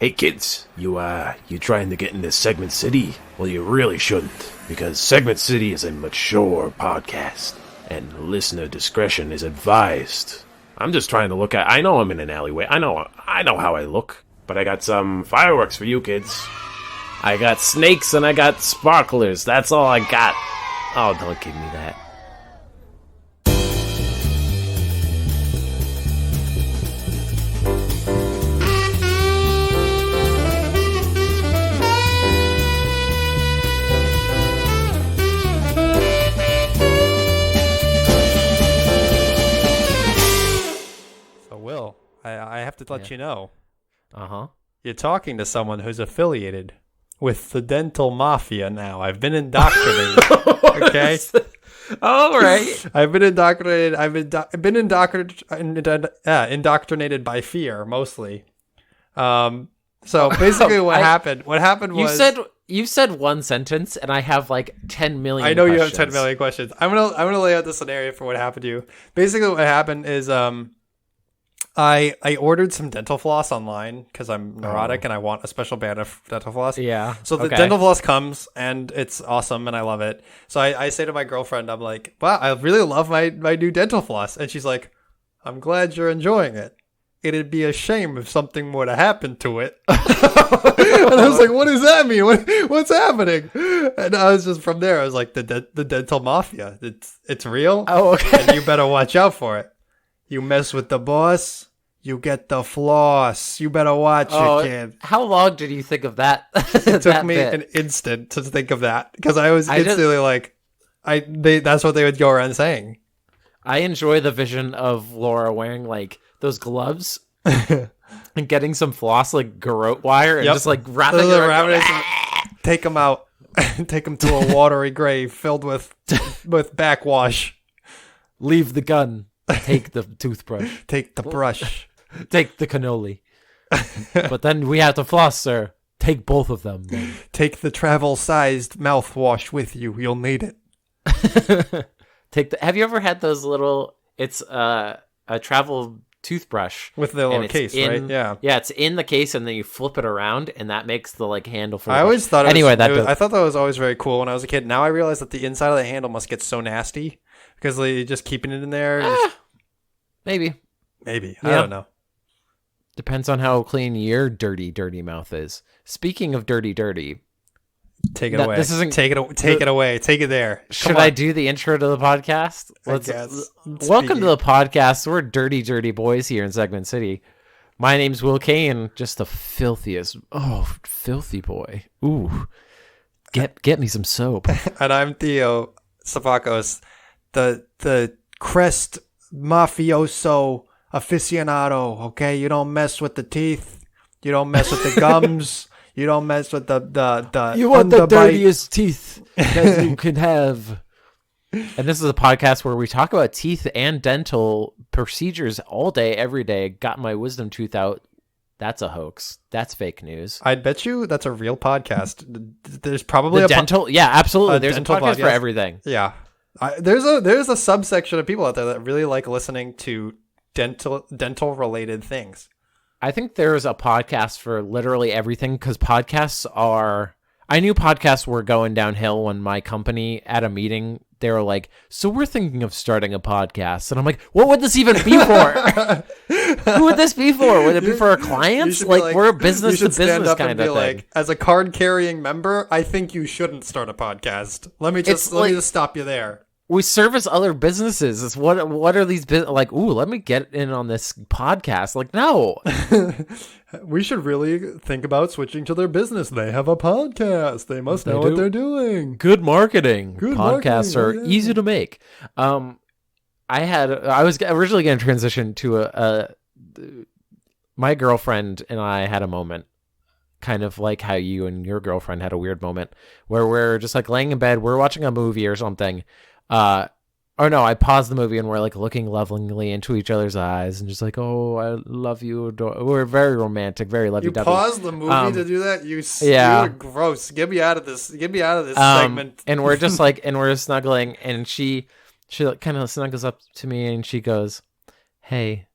Hey kids, you trying to get into Segment City? Well, you really shouldn't, because Segment City is a mature podcast, and listener discretion is advised. I'm just trying to look at... I know I'm in an alleyway. I know how I look, but I got some fireworks for you kids. I got snakes and I got sparklers. That's all I got. Oh, don't give me that. I have to let you know. Uh-huh. You're talking to someone who's affiliated with the Dental Mafia now. I've been indoctrinated. Okay? All right. I've been indoctrinated. I've been indoctrinated by fear, mostly. So basically what happened was... You said one sentence, and I have like 10 million I know questions. You have 10 million questions. I'm gonna lay out the scenario for what happened to you. Basically what happened is... I ordered some dental floss online because I'm neurotic and I want a special brand of dental floss. Yeah. So the dental floss comes and it's awesome and I love it. So I say to my girlfriend, I'm like, wow, I really love my new dental floss. And she's like, I'm glad you're enjoying it. It'd be a shame if something would have happened to it. And I was like, what does that mean? What's happening? And I was just from there. I was like, the Dental Mafia. It's real. Oh, okay. And you better watch out for it. You mess with the boss, you get the floss. You better watch it, kid. How long did you think of that? It took me an instant to think of that because I was instantly like, that's what they would go around saying. I enjoy the vision of Laura wearing like those gloves and getting some floss like garrote wire and just like wrapping it around. Take them out. Take them to a watery grave filled with backwash. Leave the gun. Take the toothbrush. Take the brush. Take the cannoli. But then we have to floss, sir. Take both of them. Then. Take the travel-sized mouthwash with you. You'll need it. Have you ever had those little... It's a travel toothbrush. With the little case, right? Yeah. Yeah, it's in the case, and then you flip it around, and that makes the like handle for the I always thought I thought that was always very cool when I was a kid. Now I realize that the inside of the handle must get so nasty. Because like, just keeping it in there. Maybe. I don't know. Depends on how clean your dirty mouth is. Speaking of dirty. Take it away. Take it away. Take it there. Should I do the intro to the podcast? Welcome to the podcast. We're dirty boys here in Segment City. My name's Will Kane, just the filthiest. Oh, filthy boy. Ooh. Get me some soap. And I'm Theo Savakos. The crest mafioso aficionado, okay? You don't mess with the teeth. You don't mess with the gums. You don't mess with the You want the dirtiest teeth that you can have. And this is a podcast where we talk about teeth and dental procedures all day, every day. Got my wisdom tooth out. That's a hoax. That's fake news. I'd bet you that's a real podcast. There's probably yeah, absolutely. There's a podcast for everything. Yeah. There's a subsection of people out there that really like listening to dental related things. I think there's a podcast for literally everything because podcasts are... I knew podcasts were going downhill when my company at a meeting, they were like, so we're thinking of starting a podcast. And I'm like, what would this even be for? Who would this be for? Would it be for our clients? Like we're a business to business kind of thing. Like, as a card carrying member, I think you shouldn't start a podcast. Let me just stop you there. We service other businesses. It's what are these like? Ooh, let me get in on this podcast. Like, no. We should really think about switching to their businip. They have a podcast. They must know what they're doing. Good marketing. Podcasts are easy to make. I was originally going to transition to my girlfriend and I had a moment, kind of like how you and your girlfriend had a weird moment where we're just like laying in bed, we're watching a movie or something. I paused the movie and we're like looking lovingly into each other's eyes and just like, oh, I love you. We're very romantic, very lovey-dovey. You paused the movie to do that? You're gross. Get me out of this. Get me out of this segment. And we're just like, and we're snuggling, and she like, kind of snuggles up to me and she goes, hey,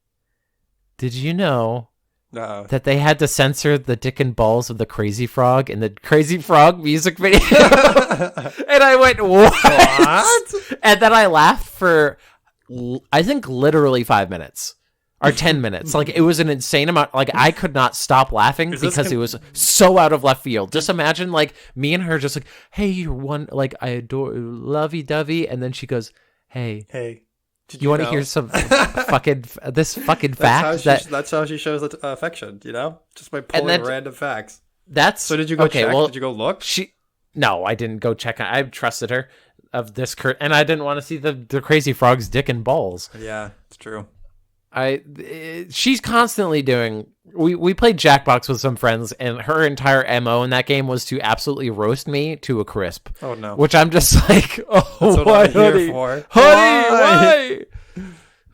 did you know Uh-oh. that they had to censor the dick and balls of the Crazy Frog in the Crazy Frog music video. And I went, what? And then I laughed for, I think, literally 5 minutes. Or 10 minutes. Like, it was an insane amount. Like, I could not stop laughing because it was so out of left field. Just imagine, like, me and her just like, hey, you're one, like, I adore, lovey-dovey. And then she goes, hey. Did you want to hear some fucking fact? That's how she shows affection, you know? Just by pulling random facts. So did you go check? Well, did you go look? No, I didn't go check. I trusted her of this and I didn't want to see the Crazy Frog's dick and balls. Yeah, it's true. She's constantly doing. We played Jackbox with some friends, and her entire MO in that game was to absolutely roast me to a crisp. Oh no! Which I'm just like, oh, that's why, what I'm here for. Honey, why?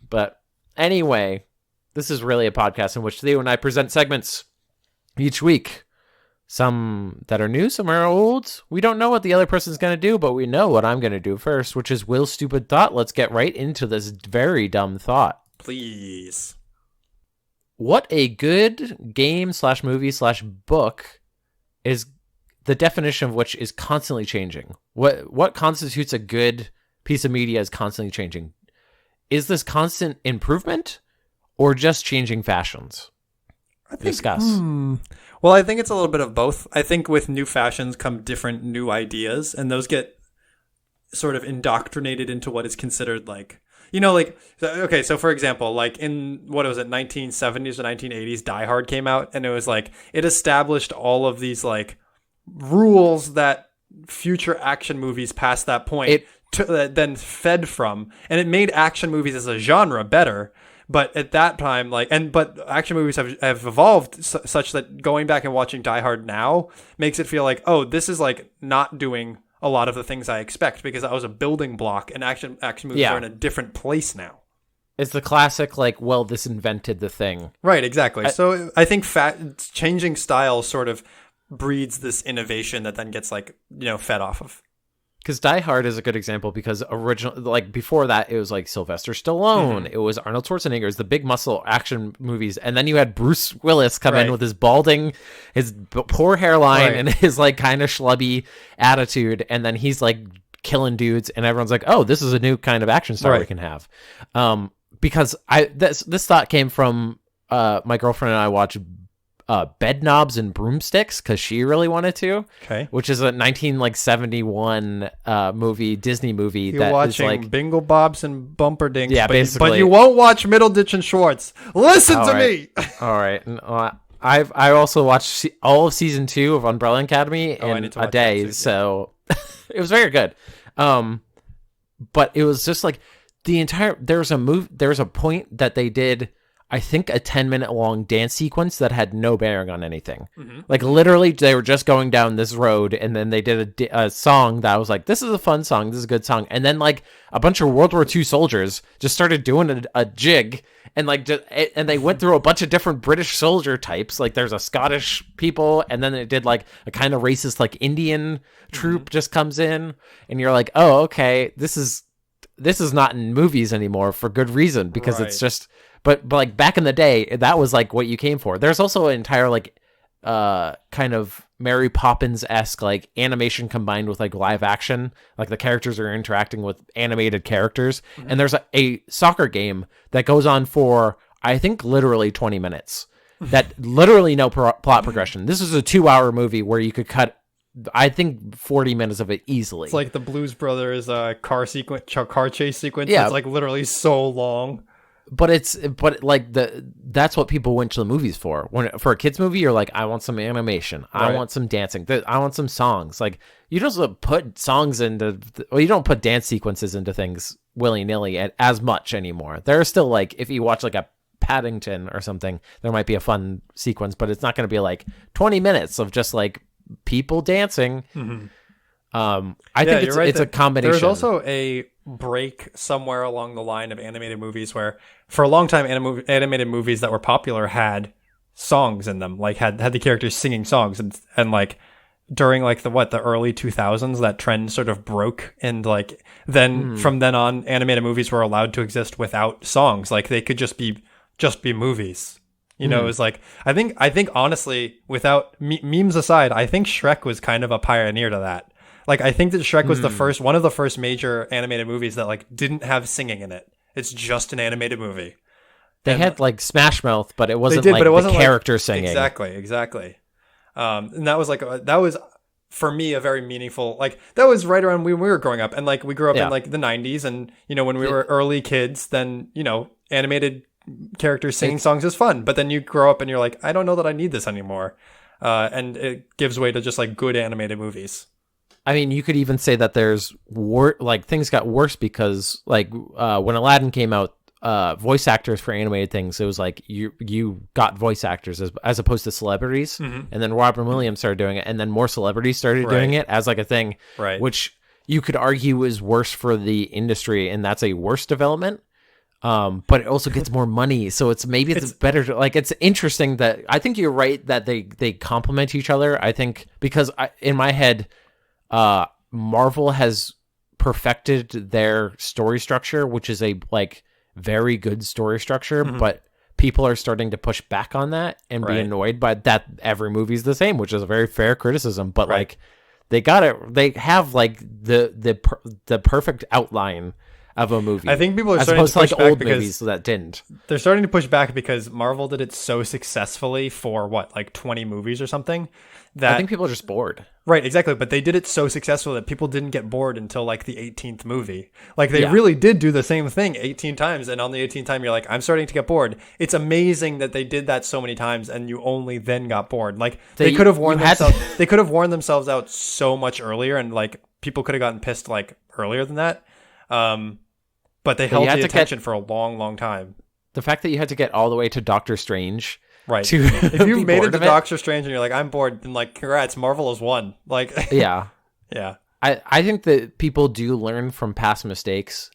But anyway, this is really a podcast in which Theo and I present segments each week. Some that are new, some are old. We don't know what the other person's going to do, but we know what I'm going to do first, which is Will's stupid thought. Let's get right into this very dumb thought. Please. What a good game / movie / book is, the definition of which is constantly changing. What constitutes a good piece of media is constantly changing. Is this constant improvement or just changing fashions? Discuss. Well, I think it's a little bit of both. I think with new fashions come different new ideas, and those get sort of indoctrinated into what is considered like, you know, like, okay, so for example, like in, what was it, 1970s or 1980s, Die Hard came out, and it was like, it established all of these like rules that future action movies past that point then fed from, and it made action movies as a genre better. But at that time, like, but action movies have evolved such that going back and watching Die Hard now makes it feel like, oh, this is like not doing a lot of the things I expect because that was a building block, and action movies are in a different place now. It's the classic, like, well, this invented the thing. Right, exactly. So I think changing styles sort of breeds this innovation that then gets, like, you know, fed off of. Because Die Hard is a good example, because before that, it was like Sylvester Stallone, it was Arnold Schwarzenegger, it was the big muscle action movies, and then you had Bruce Willis come in with his his poor hairline and his like kind of schlubby attitude, and then he's like killing dudes, and everyone's like, oh, this is a new kind of action star we can have. Because this thought came from my girlfriend and I watched Bed Knobs and Broomsticks because she really wanted to. Okay. Which is a 1971 movie, Disney movie. You're watching like Bingle Bobs and Bumperdinks. Yeah, basically. But you won't watch Middleditch and Schwartz. Listen to me. All right. I also watched all of season 2 of Umbrella Academy in a day, so it was very good. But it was just like there was a point that they did, I think, a 10-minute long dance sequence that had no bearing on anything. Like, literally, they were just going down this road, and then they did a song that was like, this is a fun song, this is a good song. And then, like, a bunch of World War II soldiers just started doing a jig, and, like, and they went through a bunch of different British soldier types. Like, there's a Scottish people, and then it did, like, a kind of racist, like, Indian troop just comes in, and you're like, oh, okay, this is not in movies anymore for good reason, because it's just... But like back in the day, that was like what you came for. There's also an entire like kind of Mary Poppins-esque like animation combined with like live action. Like the characters are interacting with animated characters. And there's a soccer game that goes on for, I think, literally 20 minutes. That literally no plot progression. This is a 2-hour movie where you could cut, I think, 40 minutes of it easily. It's like the Blues Brothers car chase sequence. Yeah. It's like literally so long. But that's what people went to the movies for. For a kids movie, you're like, I want some animation, I want some dancing, I want some songs. Like, you don't put songs into, you don't put dance sequences into things willy nilly as much anymore. There are still, like, if you watch like a Paddington or something, there might be a fun sequence, but it's not going to be like 20 minutes of just like people dancing. I think it's a combination. There's also a break somewhere along the line of animated movies where, for a long time, animated movies that were popular had songs in them, like had the characters singing songs, and like during like the early 2000s, that trend sort of broke, and like then from then on, animated movies were allowed to exist without songs. Like, they could just be movies. You know, it was like, I think honestly, without memes aside, I think Shrek was kind of a pioneer to that. Like, I think that Shrek was one of the first major animated movies that like didn't have singing in it. It's just an animated movie. They had like Smash Mouth, but it wasn't the character singing. Exactly. And that was for me a very meaningful, like, that was right around when we were growing up, and like we grew up in like the 90s, and you know, when we were early kids, then you know, animated characters singing songs is fun, but then you grow up and you're like, I don't know that I need this anymore, and it gives way to just like good animated movies. I mean, you could even say that there's like things got worse because like when Aladdin came out, voice actors for animated things, it was like you got voice actors as opposed to celebrities, and then Robin Williams started doing it, and then more celebrities started doing it as like a thing, which you could argue is worse for the industry, and that's a worse development. But it also gets more money, so it's better to, like, it's interesting that I think you're right that they complement each other. I think because in my head, Marvel has perfected their story structure, which is a like very good story structure, but people are starting to push back on that and be annoyed by that every movie's the same, which is a very fair criticism, but like they have like the perfect outline of a movie. I think people are starting to push back old because movies that didn't. They're starting to push back because Marvel did it so successfully for like 20 movies or something that I think people are just bored. Right, exactly. But they did it so successfully that people didn't get bored until like the 18th movie. Like they really did do the same thing 18 times, and on the 18th time you're like, I'm starting to get bored. It's amazing that they did that so many times and you only then got bored. Like they could have worn themselves out so much earlier, and like people could have gotten pissed like earlier than that. But they held the attention for a long, long time. The fact that you had to get all the way to Doctor Strange. Right. If you made it to Doctor Strange and you're like, I'm bored, then like, congrats, Marvel has won. Like, yeah. Yeah. I think that people do learn from past mistakes.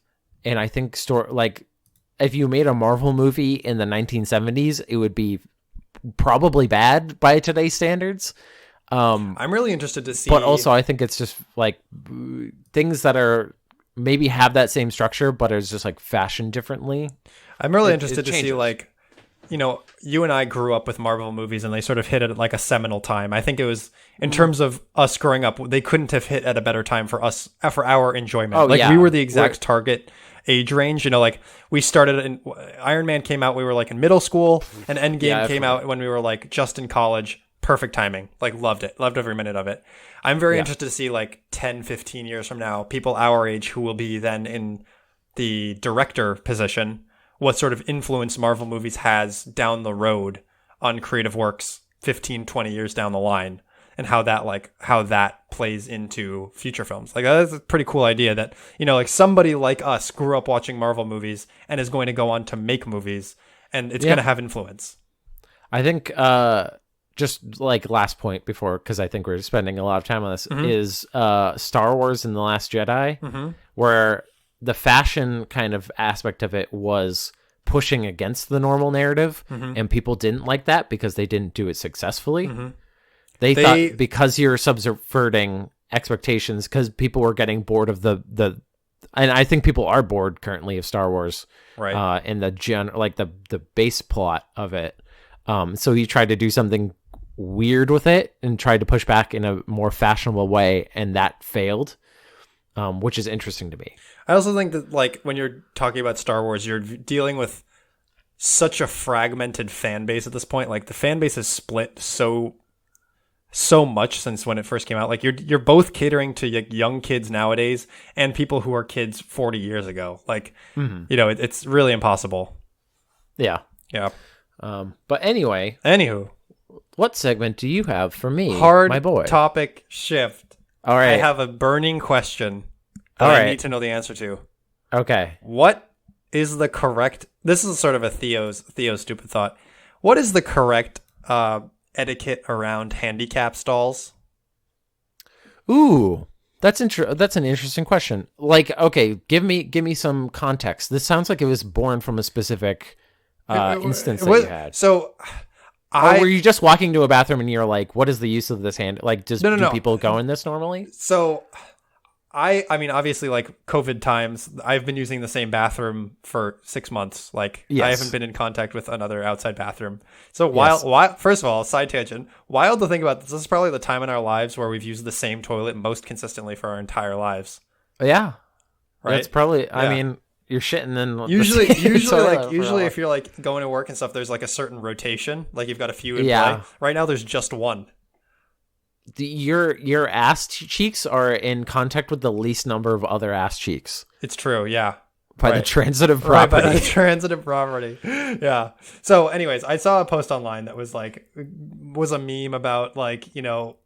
And I think like if you made a Marvel movie in the 1970s, it would be probably bad by today's standards. I'm really interested to see. But also I think it's just like things that are maybe have that same structure, but it's just like fashioned differently. I'm really interested to see, like, you know, you and I grew up with Marvel movies and they sort of hit at like a seminal time. I think it was, in terms of us growing up, they couldn't have hit at a better time for us, for our enjoyment. We were the exact target age range. You know, like we started in, Iron Man came out, we were like in middle school, and Endgame came out when we were like just in college. Perfect timing. Like loved every minute of it. I'm very interested to see like 10, 15 years from now, people our age who will be then in the director position, what sort of influence Marvel movies has down the road on creative works 15, 20 years down the line, and how that plays into future films. Like that's a pretty cool idea that, you know, like somebody like us grew up watching Marvel movies and is going to go on to make movies, and it's going to have influence. I think just like last point before, because I think we're spending a lot of time on this, is Star Wars and The Last Jedi, where the fashion kind of aspect of it was pushing against the normal narrative, and people didn't like that because they didn't do it successfully. They thought because you're subverting expectations, because people were getting bored of the and I think people are bored currently of Star Wars, right? And the base plot of it. So he tried to do something weird with it and tried to push back in a more fashionable way, and that failed, which is interesting to me. I also think that, like, when you're talking about Star Wars, you're dealing with such a fragmented fan base at this point. Like, the fan base is split so much since when it first came out. Like, you're both catering to young kids nowadays and people who are kids 40 years ago. Like, you know, it's really impossible. Yeah. But Anywho, what segment do you have for me, hard my boy? Topic shift. All right. I have a burning question that I need to know the answer to. Okay. What is the correct... This is sort of a Theo's stupid thought. What is the correct etiquette around handicap stalls? Ooh, that's an interesting question. Like, okay, give me some context. This sounds like it was born from a specific instance that you had. So... Or were you just walking to a bathroom and you're like, what is the use of this hand? Like, do people go in this normally? So I mean, obviously, like COVID times, I've been using the same bathroom for 6 months. Like, Yes. I haven't been in contact with another outside bathroom. So first of all, side tangent, wild to think about this. This is probably the time in our lives where we've used the same toilet most consistently for our entire lives. Yeah. Right. It's probably, Yeah. I mean, you're shitting in Usually usually if you're like going to work and stuff, there's like a certain rotation. Like you've got a few in Yeah. play. Right now, there's just one. Your ass cheeks are in contact with the least number of other ass cheeks It's true. Yeah. by the Right. transitive Right, property. by the transitive property. Yeah. So anyways, I saw a post online that was a meme about like, you know,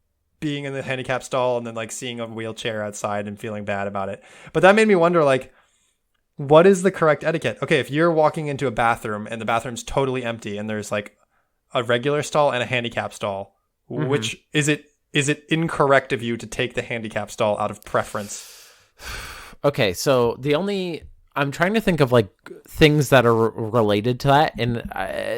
being in the handicap stall and then like seeing a wheelchair outside and feeling bad about it. But that made me wonder, like, what is the correct etiquette? Okay, if you're walking into a bathroom and the bathroom's totally empty and there's like a regular stall and a handicap stall, which is it incorrect of you to take the handicap stall out of preference? Okay, so I'm trying to think of like things that are related to that, and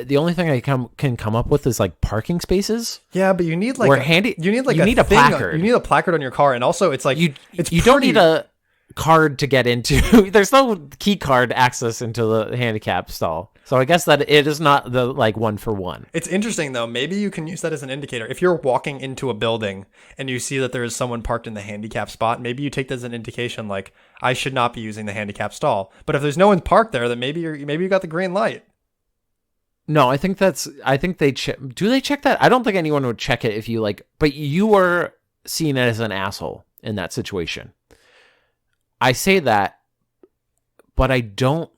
the only thing I can come up with is like parking spaces. Yeah, but you need like you need a placard. You need a placard on your car, and also it's like You don't need a card to get into. There's no key card access into the handicap stall, so I guess that it is not the like 1-for-1. It's interesting though. Maybe you can use that as an indicator. If you're walking into a building and you see that there is someone parked in the handicap spot, maybe you take that as an indication, like, I should not be using the handicap stall. But if there's no one parked there, then maybe you got the green light. No, I think they check. Do they check that? I don't think anyone would check it if you like. But you were seen as an asshole in that situation. I say that, but I don't.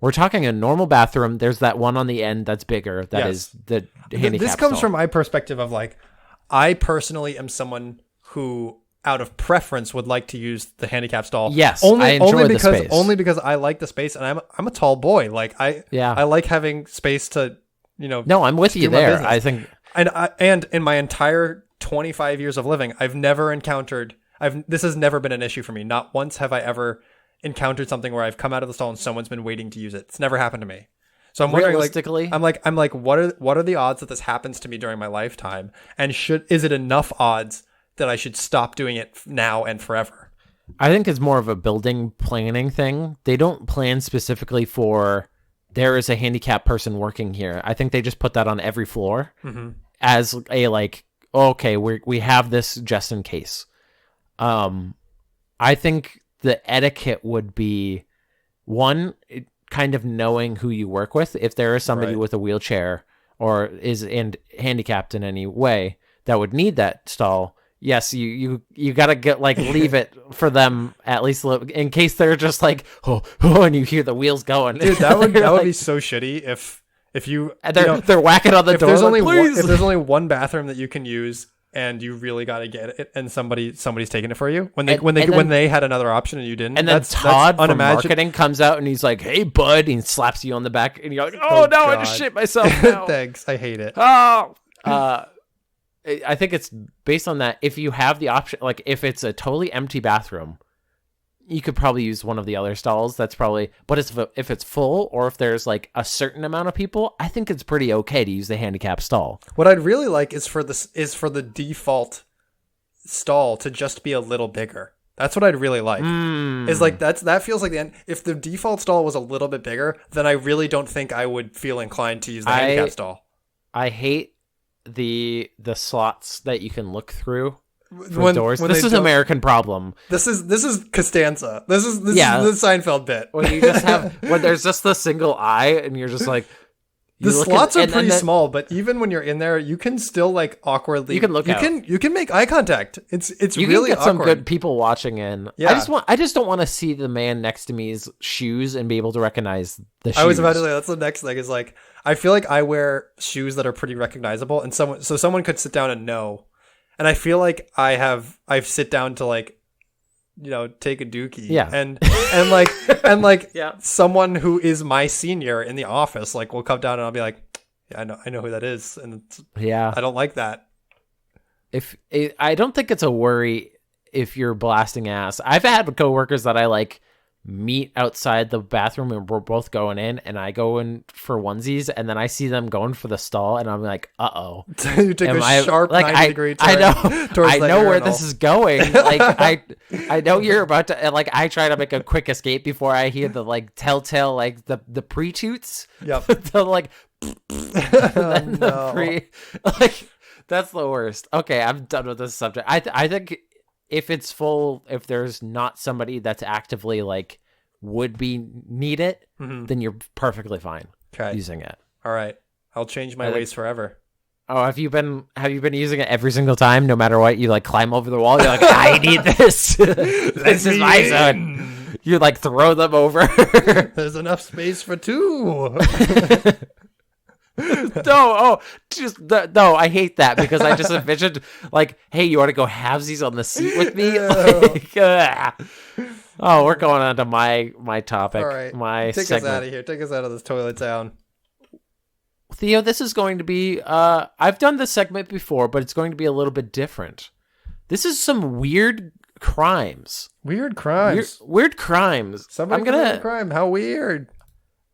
We're talking a normal bathroom. There's that one on the end that's bigger. That is the handicap. This comes stall. from my perspective of like, I personally am someone who, out of preference, would like to use the handicap stall. Yes, I enjoy the space. Only because I like the space, and I'm a tall boy. Like I like having space to, you know. No, I'm with you there. Business. I think, and in my entire 25 years of living, I've never encountered. This has never been an issue for me. Not once have I ever encountered something where I've come out of the stall and someone's been waiting to use it. It's never happened to me. So I'm wondering, realistically, I'm like, what are the odds that this happens to me during my lifetime? And is it enough odds that I should stop doing it now and forever? I think it's more of a building planning thing. They don't plan specifically for there is a handicapped person working here. I think they just put that on every floor as a like, okay, we have this just in case. I think the etiquette would be one, kind of knowing who you work with. If there is somebody with a wheelchair or is handicapped in any way that would need that stall, yes, you gotta get like leave it for them at least in case they're just like oh, and you hear the wheels going. Dude, that would be so shitty if you they're whacking on the door. If there's only one bathroom that you can use and you really got to get it, and somebody's taking it for you when they had another option and you didn't. And then Todd from marketing comes out and he's like, "Hey, bud," and he slaps you on the back, and you're like, "Oh no, I just shit myself." Now. Thanks, I hate it. Oh, I think it's based on that. If you have the option, like if it's a totally empty bathroom, you could probably use one of the other stalls. That's probably, but if it's full or if there's like a certain amount of people, I think it's pretty okay to use the handicap stall. What I'd really like is for the default stall to just be a little bigger. That's what I'd really like. Is like that feels like the end. If the default stall was a little bit bigger, then I really don't think I would feel inclined to use the handicap stall. I hate the slots that you can look through. Doors. This is an American problem. This is Costanza. This is the Seinfeld bit. When you just have when there's just the single eye and you're just like the slots are pretty small, but even when you're in there, you can still like awkwardly. You can look. You can make eye contact. It's you really can get awkward. some good people watching in. Yeah. I just don't want to see the man next to me's shoes and be able to recognize the shoes. I was about to say that's the next thing. Is like I feel like I wear shoes that are pretty recognizable, and someone could sit down and know. And I feel like I've sit down to like, you know, take a dookie. Yeah. And like yeah. Someone who is my senior in the office, like will come down and I'll be like, yeah, I know who that is. And I don't like that. I don't think it's a worry if you're blasting ass. I've had coworkers that I like meet outside the bathroom and we're both going in, and I go in for onesies, and then I see them going for the stall, and I'm like, uh-oh. You take sharp 90-degree turn. I know. I know where this is going. Like, I know you're about to, and like, I try to make a quick escape before I hear the like telltale, like the pre-toots. Yep. The like, and the pre, like, that's the worst. Okay, I'm done with this subject. I think if it's full, if there's not somebody that's actively like would be need it, then you're perfectly fine using it. All right, I'll change my ways forever. Oh, have you been using it every single time, no matter what? You like climb over the wall. You're like, I need this. This is my zone. You like throw them over. There's enough space for two. No, I hate that because I just envisioned like, hey, you want to go halvesies on the seat with me? Like, oh, we're going on to my topic. All right, take us out of here. Take us out of this toilet town. Theo, this is going to be I've done this segment before, but it's going to be a little bit different. This is some weird crimes. Weird crimes. Weird crimes. Somebody committed a crime. How weird.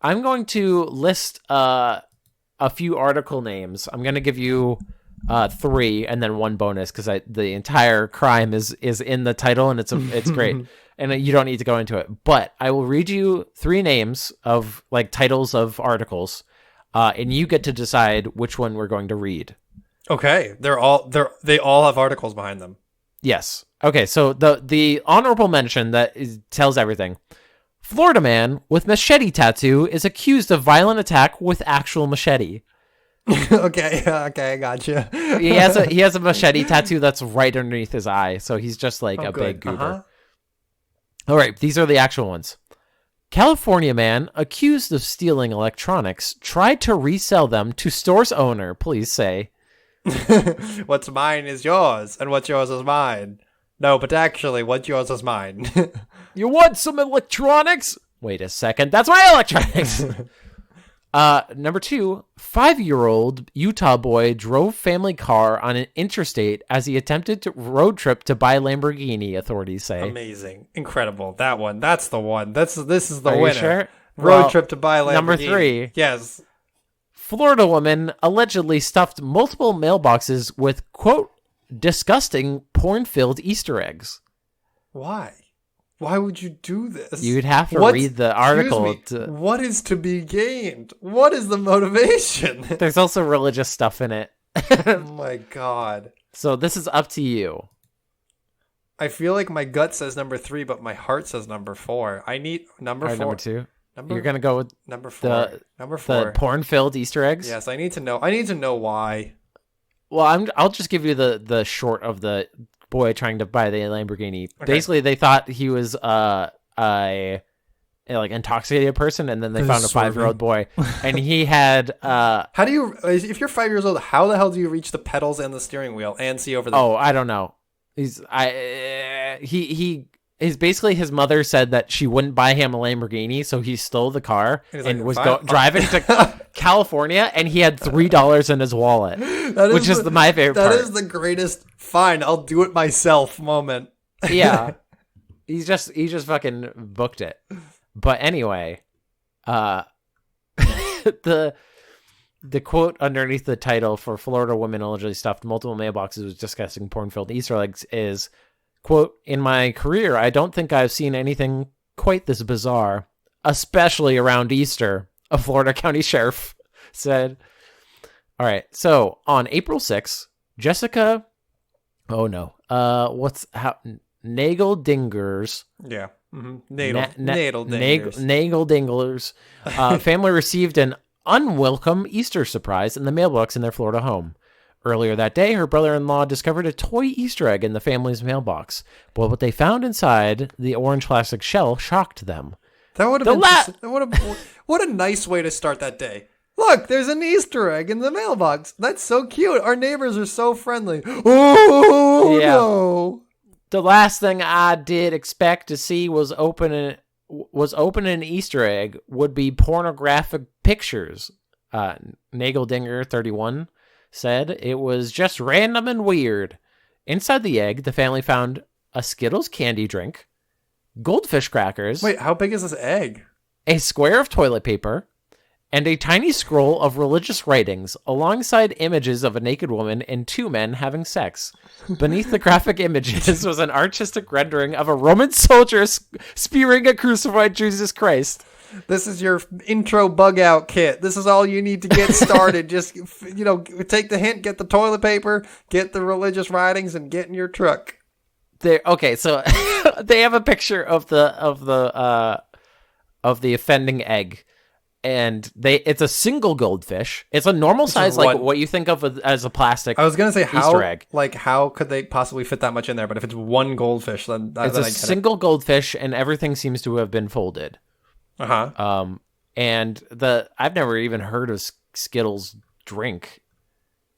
I'm going to list a few article names. I'm going to give you 3 and then 1 bonus because the entire crime is in the title, and it's great. And you don't need to go into it. But I will read you 3 names of like titles of articles, and you get to decide which one we're going to read. Okay, they all have articles behind them. Yes. Okay, so the honorable mention that tells everything. Florida man with machete tattoo is accused of violent attack with actual machete. Okay, I gotcha. he has a machete tattoo that's right underneath his eye, so he's just like big goober. All right, these are the actual ones. California man accused of stealing electronics tried to resell them to store's owner. Please say. What's mine is yours, and what's yours is mine. No, but actually, what's yours is mine. You want some electronics? Wait a second. That's my electronics. Number 2, 5-year-old Utah boy drove family car on an interstate as he attempted to road trip to buy Lamborghini, authorities say. Amazing. Incredible. That one. That's the one. This is the Are winner. You sure? Road trip to buy Lamborghini. Number 3. Yes. Florida woman allegedly stuffed multiple mailboxes with, quote, disgusting porn-filled Easter eggs. Why? Why would you do this? You'd have to read the article. What is to be gained? What is the motivation? There's also religious stuff in it. Oh my god. So this is up to you. I feel like my gut says number 3, but my heart says number 4. I need number 4. Number 2. You're going to go with number 4. Number 4. The porn-filled Easter eggs? Yes, I need to know why. Well, I'll just give you the short of the boy trying to buy the Lamborghini. Okay. Basically, they thought he was a like intoxicated person, and then they found a 5-year-old boy, and he had. How do you? If you're 5 years old, how the hell do you reach the pedals and the steering wheel and see over the? Oh, I don't know. His basically his mother said that she wouldn't buy him a Lamborghini, so he stole the car and was driving to California, and he had $3 in his wallet, which is my favorite part. That is the greatest. Fine, I'll do it myself moment. Yeah, he just fucking booked it. But anyway, the quote underneath the title for Florida woman allegedly stuffed multiple mailboxes with disgusting porn-filled Easter eggs is. Quote, in my career, I don't think I've seen anything quite this bizarre, especially around Easter, a Florida County sheriff said. All right, so on April 6th, Jessica, Nagel Dingers. Yeah. Mm-hmm. Nagel Dinglers. Family received an unwelcome Easter surprise in the mailbox in their Florida home. Earlier that day, her brother-in-law discovered a toy Easter egg in the family's mailbox. But what they found inside the orange plastic shell shocked them. That would have been what a nice way to start that day. Look, there's an Easter egg in the mailbox. That's so cute. Our neighbors are so friendly. Oh, yeah. No. The last thing I did expect to see was open an Easter egg would be pornographic pictures. Nageldinger 31 said it was just random and weird. Inside the egg, the family found a Skittles candy drink, goldfish crackers, Wait, how big is this egg? a square of toilet paper, and a tiny scroll of religious writings alongside images of a naked woman and two men having sex. Beneath the graphic images was an artistic rendering of a Roman soldier spearing a crucified Jesus Christ. This is your intro bug out kit. This is all you need to get started. Just, take the hint, get the toilet paper, get the religious writings, and get in your truck. Okay, so they have a picture of the offending egg. And it's a single goldfish. It's a normal size, like what you think of as a plastic. I was gonna say Easter egg. How could they possibly fit that much in there? But if it's one goldfish, then it's a single goldfish, and everything seems to have been folded. And I've never even heard of Skittles drink.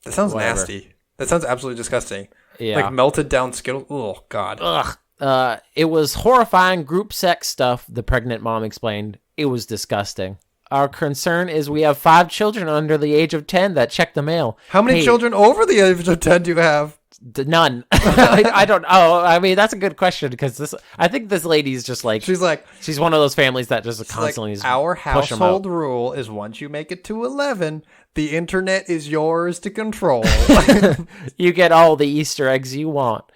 That sounds nasty. That sounds absolutely disgusting. Yeah, like melted down Skittles. Oh God. Ugh. It was horrifying group sex stuff. The pregnant mom explained. It was disgusting. Our concern is we have 5 children under the age of 10 that check the mail. How many children over the age of 10 do you have? None. I don't know. I mean, that's a good question because I think this lady's just like she's one of those families that just constantly like, our household rule is once you make it to 11, the internet is yours to control. You get all the Easter eggs you want.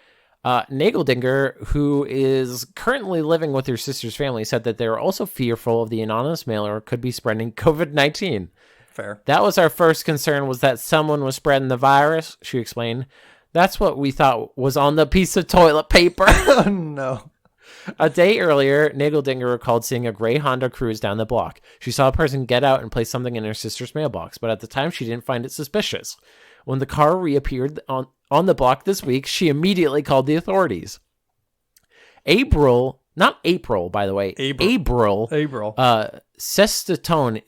Nageldinger, who is currently living with her sister's family, said that they were also fearful of the anonymous mailer could be spreading COVID-19. Fair. That was our first concern, was that someone was spreading the virus, she explained. That's what we thought was on the piece of toilet paper. Oh, no. A day earlier, Nageldinger recalled seeing a gray Honda Cruise down the block. She saw a person get out and place something in her sister's mailbox, but at the time she didn't find it suspicious. When the car reappeared on the block this week, she immediately called the authorities. April, not April, by the way. April. Sestoni,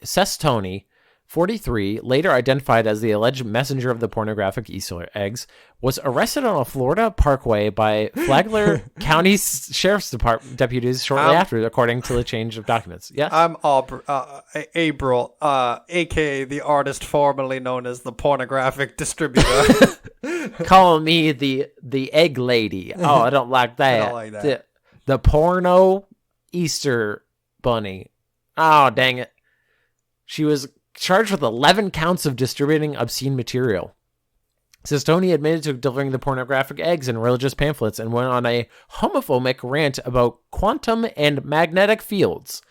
43, later identified as the alleged messenger of the pornographic Easter eggs, was arrested on a Florida parkway by Flagler County Sheriff's Department deputies shortly after, according to the change of documents. Yeah, I'm April, aka the artist formerly known as the pornographic distributor. Calling me the egg lady. Oh, I don't like that. I don't like that. The porno Easter bunny. Oh, dang it. She was charged with 11 counts of distributing obscene material. Sistoni admitted to delivering the pornographic eggs and religious pamphlets and went on a homophobic rant about quantum and magnetic fields,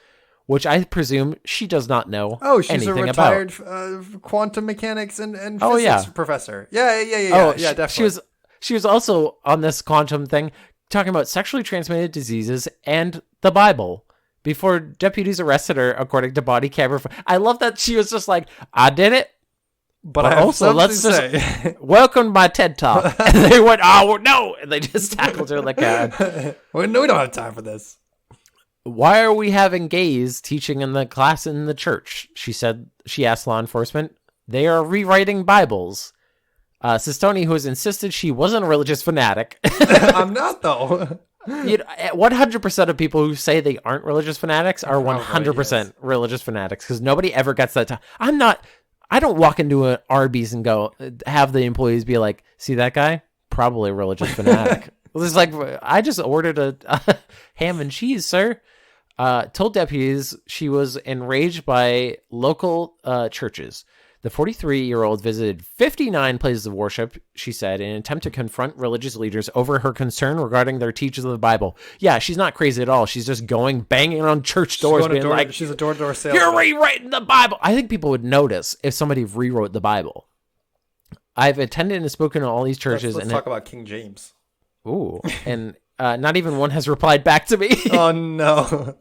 which I presume she does not know anything about. Oh, she's a retired quantum mechanics and physics professor. Yeah, definitely. She was also on this quantum thing talking about sexually transmitted diseases and the Bible. Before deputies arrested her, according to body camera. I love that she was just like, I did it. But I also, let's just say, welcome to my TED Talk. And they went, oh, no. And they just tackled her like that. Well, no, we don't have time for this. Why are we having gays teaching in the class in the church? She asked law enforcement. They are rewriting Bibles. Sistoni, who has insisted she wasn't a religious fanatic. I'm not, though. 100% of people who say they aren't religious fanatics are 100% religious fanatics because nobody ever gets that time. I don't walk into an Arby's and go have the employees be like, see that guy? Probably a religious fanatic. It's like, I just ordered a ham and cheese, sir. Told deputies she was enraged by local churches. The 43-year-old visited 59 places of worship, she said, in an attempt to confront religious leaders over her concern regarding their teachings of the Bible. Yeah, she's not crazy at all. She's just banging on church doors, being like, she's a door-to-door salesman. You're rewriting the Bible. I think people would notice if somebody rewrote the Bible. I've attended and spoken to all these churches. Let's talk about King James. Ooh, and not even one has replied back to me. Oh, no.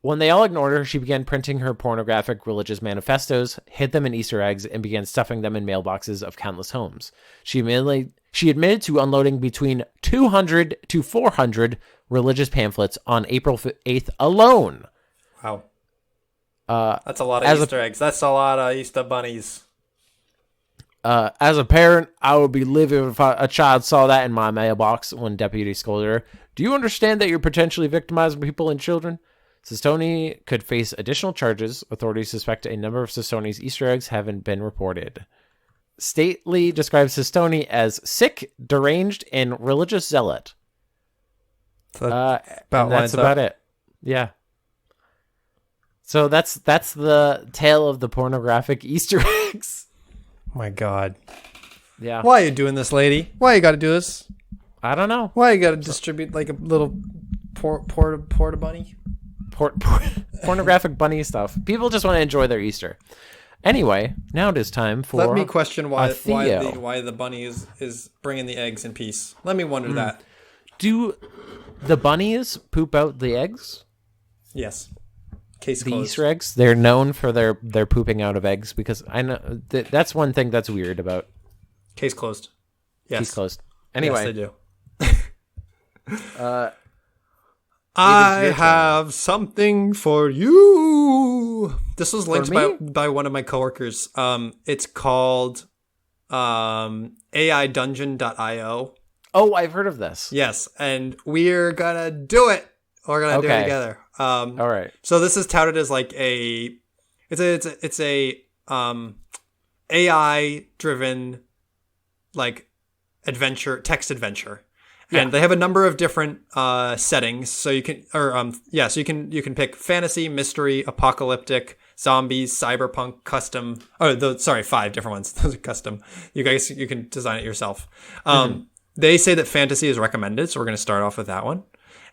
When they all ignored her, she began printing her pornographic religious manifestos, hid them in Easter eggs, and began stuffing them in mailboxes of countless homes. She admitted to unloading between 200 to 400 religious pamphlets on April 8th alone. Wow. That's a lot of Easter eggs. That's a lot of Easter bunnies. As a parent, I would be livid if a child saw that in my mailbox when deputies scolded her. Do you understand that you're potentially victimizing people and children? Sistoni could face additional charges. Authorities suspect a number of Sistoni's Easter eggs haven't been reported. Stately describes Sistoni as sick, deranged, and religious zealot. That's about it. Yeah. So that's the tale of the pornographic Easter eggs. My God. Yeah. Why are you doing this, lady? Why you got to do this? I don't know. Why you got to distribute like a little porta bunny? Pornographic bunny stuff. People just want to enjoy their Easter. Anyway, now it is time for. Let me question why Theo. the bunny is bringing the eggs in peace. Let me wonder that. Do the bunnies poop out the eggs? Yes. Case the closed. Easter eggs. They're known for their pooping out of eggs because I know that's one thing that's weird about. Case closed. Yes. Case closed. Anyway, yes, they do. I have something for you. This was linked by one of my coworkers. It's called AIDungeon.io. Oh, I've heard of this. Yes, and we're gonna do it. We're gonna do it together. All right. So this is touted as like it's a AI driven like text adventure. Yeah. And they have a number of different settings, so you can you can pick fantasy, mystery, apocalyptic, zombies, cyberpunk, custom. 5 different ones. Those are custom. You can design it yourself. They say that fantasy is recommended, so we're going to start off with that one,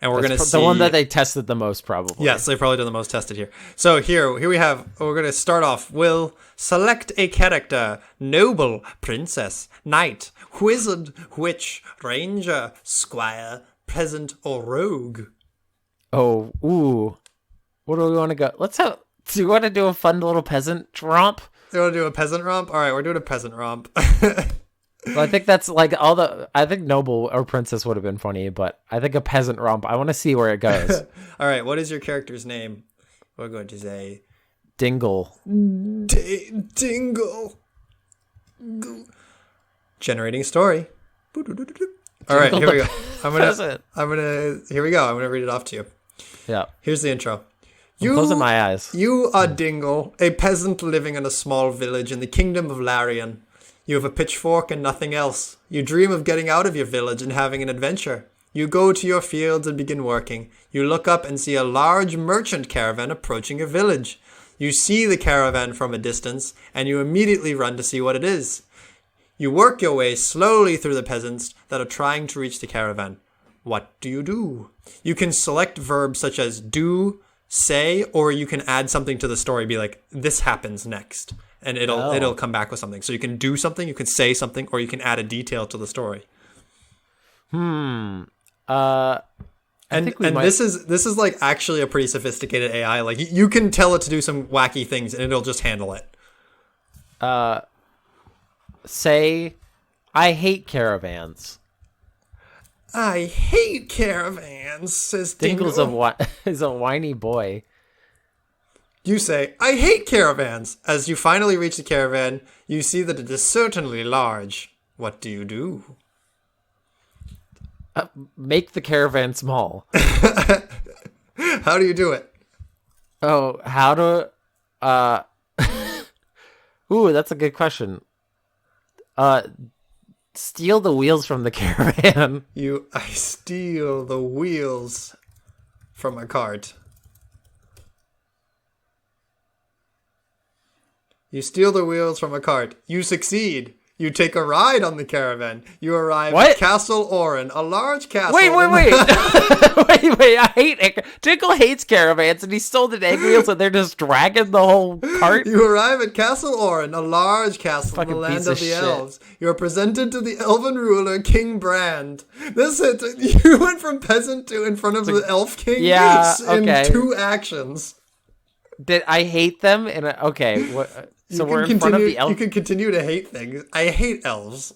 and we're going to see the one that they tested the most, probably. Yes, they've probably done the most tested here. So here we have. We're going to start off. We'll select a character: noble, princess, knight, wizard, witch, ranger, squire, peasant, or rogue. Oh, ooh. What do we want to go? Do you want to do a fun little peasant romp? You want to do a peasant romp? All right, we're doing a peasant romp. Well, I think that's like I think noble or princess would have been funny, but I think a peasant romp, I want to see where it goes. All right, what is your character's name? We're going to say Dingle. Dingle. Generating story. All right, here we go. Here we go. I'm gonna read it off to you. Yeah. Here's the intro. I'm closing my eyes. You are Dingle, a peasant living in a small village in the kingdom of Larian. You have a pitchfork and nothing else. You dream of getting out of your village and having an adventure. You go to your fields and begin working. You look up and see a large merchant caravan approaching your village. You see the caravan from a distance, and you immediately run to see what it is. You work your way slowly through the peasants that are trying to reach the caravan. What do? You can select verbs such as do, say, or you can add something to the story. Be like, this happens next. And it'll come back with something. So you can do something, you can say something, or you can add a detail to the story. This is like actually a pretty sophisticated AI. Like you can tell it to do some wacky things and it'll just handle it. Say, I hate caravans. I hate caravans, says Dingle. Dingle's is a whiny boy. You say, I hate caravans. As you finally reach the caravan, you see that it is certainly large. What do? Make the caravan small. How do you do it? Oh, how to... Ooh, that's a good question. Steal the wheels from the caravan. I steal the wheels from a cart. You steal the wheels from a cart. You succeed. You take a ride on the caravan. You arrive at Castle Oren, a large castle. Wait. Wait, I hate it. Dingle hates caravans, and he stole the egg wheels, and they're just dragging the whole cart. You arrive at Castle Oren, a large castle in the land of the elves. You are presented to the elven ruler, King Brand. You went from peasant to in front of the elf king in 2 actions. Did I hate them? What... So we're in front of the elf. You can continue to hate things. I hate elves.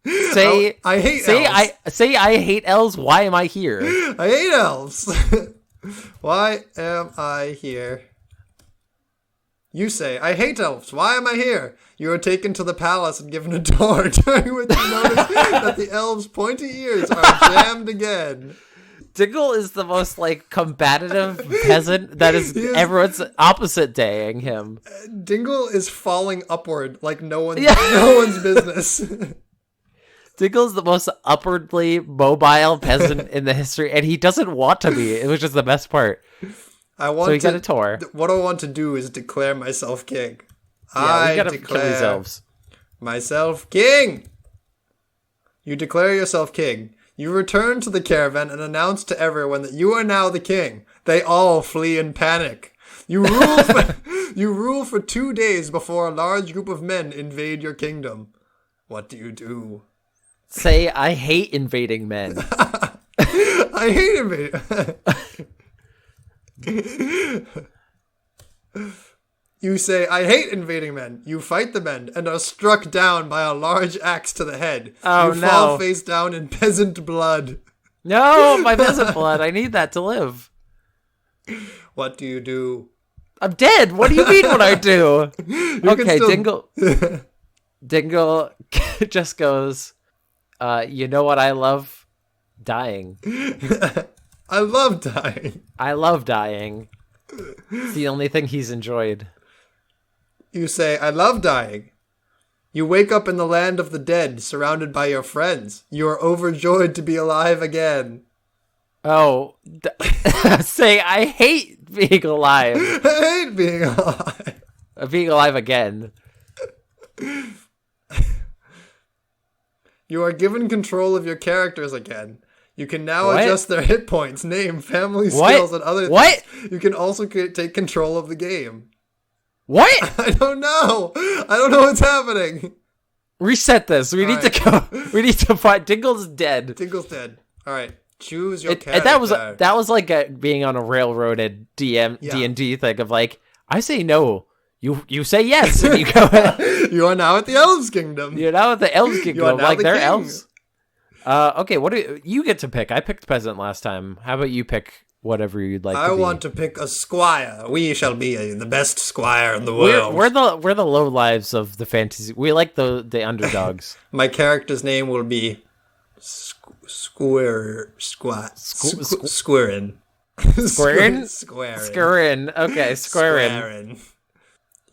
I hate elves. Why am I here? I hate elves. Why am I here? You say, I hate elves. Why am I here? You are taken to the palace and given a tour, during which you notice that the elves' pointy ears are jammed again. Dingle is the most combative peasant that is everyone's opposite daying him. Dingle is falling upward like no one's business. Dingle's the most upwardly mobile peasant in the history, and he doesn't want to be. It was just the best part. So he got a tour. What I want to do is declare myself king. Yeah, we gotta kill these elves. Myself king. You declare yourself king. You return to the caravan and announce to everyone that you are now the king. They all flee in panic. You rule for 2 days before a large group of men invade your kingdom. What do you do? Say, I hate invading men. I hate invading. You say, I hate invading men. You fight the men and are struck down by a large axe to the head. Oh, you fall face down in peasant blood. No, my peasant blood. I need that to live. What do you do? I'm dead. What do you mean what I do? Okay, Dingle. Dingle just goes, you know what I love? Dying. I love dying. I love dying. It's the only thing he's enjoyed. You say, I love dying. You wake up in the land of the dead, surrounded by your friends. You are overjoyed to be alive again. Oh, say, I hate being alive. I hate being alive. Being alive again. You are given control of your characters again. You can now adjust their hit points, name, family skills, and other things. You can also take control of the game. What? I don't know. I don't know what's happening. Reset this. We need to go. We need to find. Dingle's dead. Dingle's dead. All right. Choose your character. That was like being on a railroaded D&D thing of like, I say no. You say yes, and you go. You are now at the Elves Kingdom. You're now at the Elves Kingdom. Like they're king. elves. Okay, what do you get to pick? I picked peasant last time. How about you pick whatever you'd like? I want to pick a squire. We shall be the best squire in the world. We're the low lives of the fantasy. We like the underdogs. My character's name will be Squaren. Squaren? Squaren. Okay, Squaren.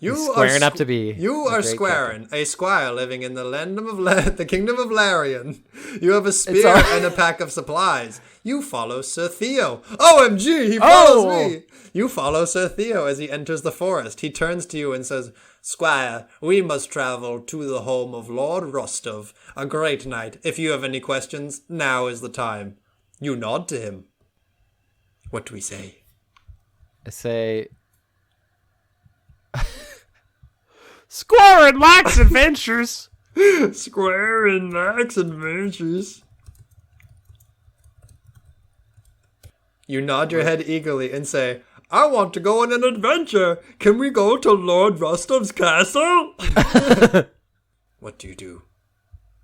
You squaring up to be. You are Squaren, a squire living in the the kingdom of Larian. You have a spear and a pack of supplies. You follow Sir Theo. OMG, he follows me. You follow Sir Theo as he enters the forest. He turns to you and says, Squire, we must travel to the home of Lord Rostov. A great night. If you have any questions, now is the time. You nod to him. What do we say? I say... Squire and Max Adventures. Squire and Max Adventures. You nod your head eagerly and say, I want to go on an adventure. Can we go to Lord Rostov's castle? What do you do?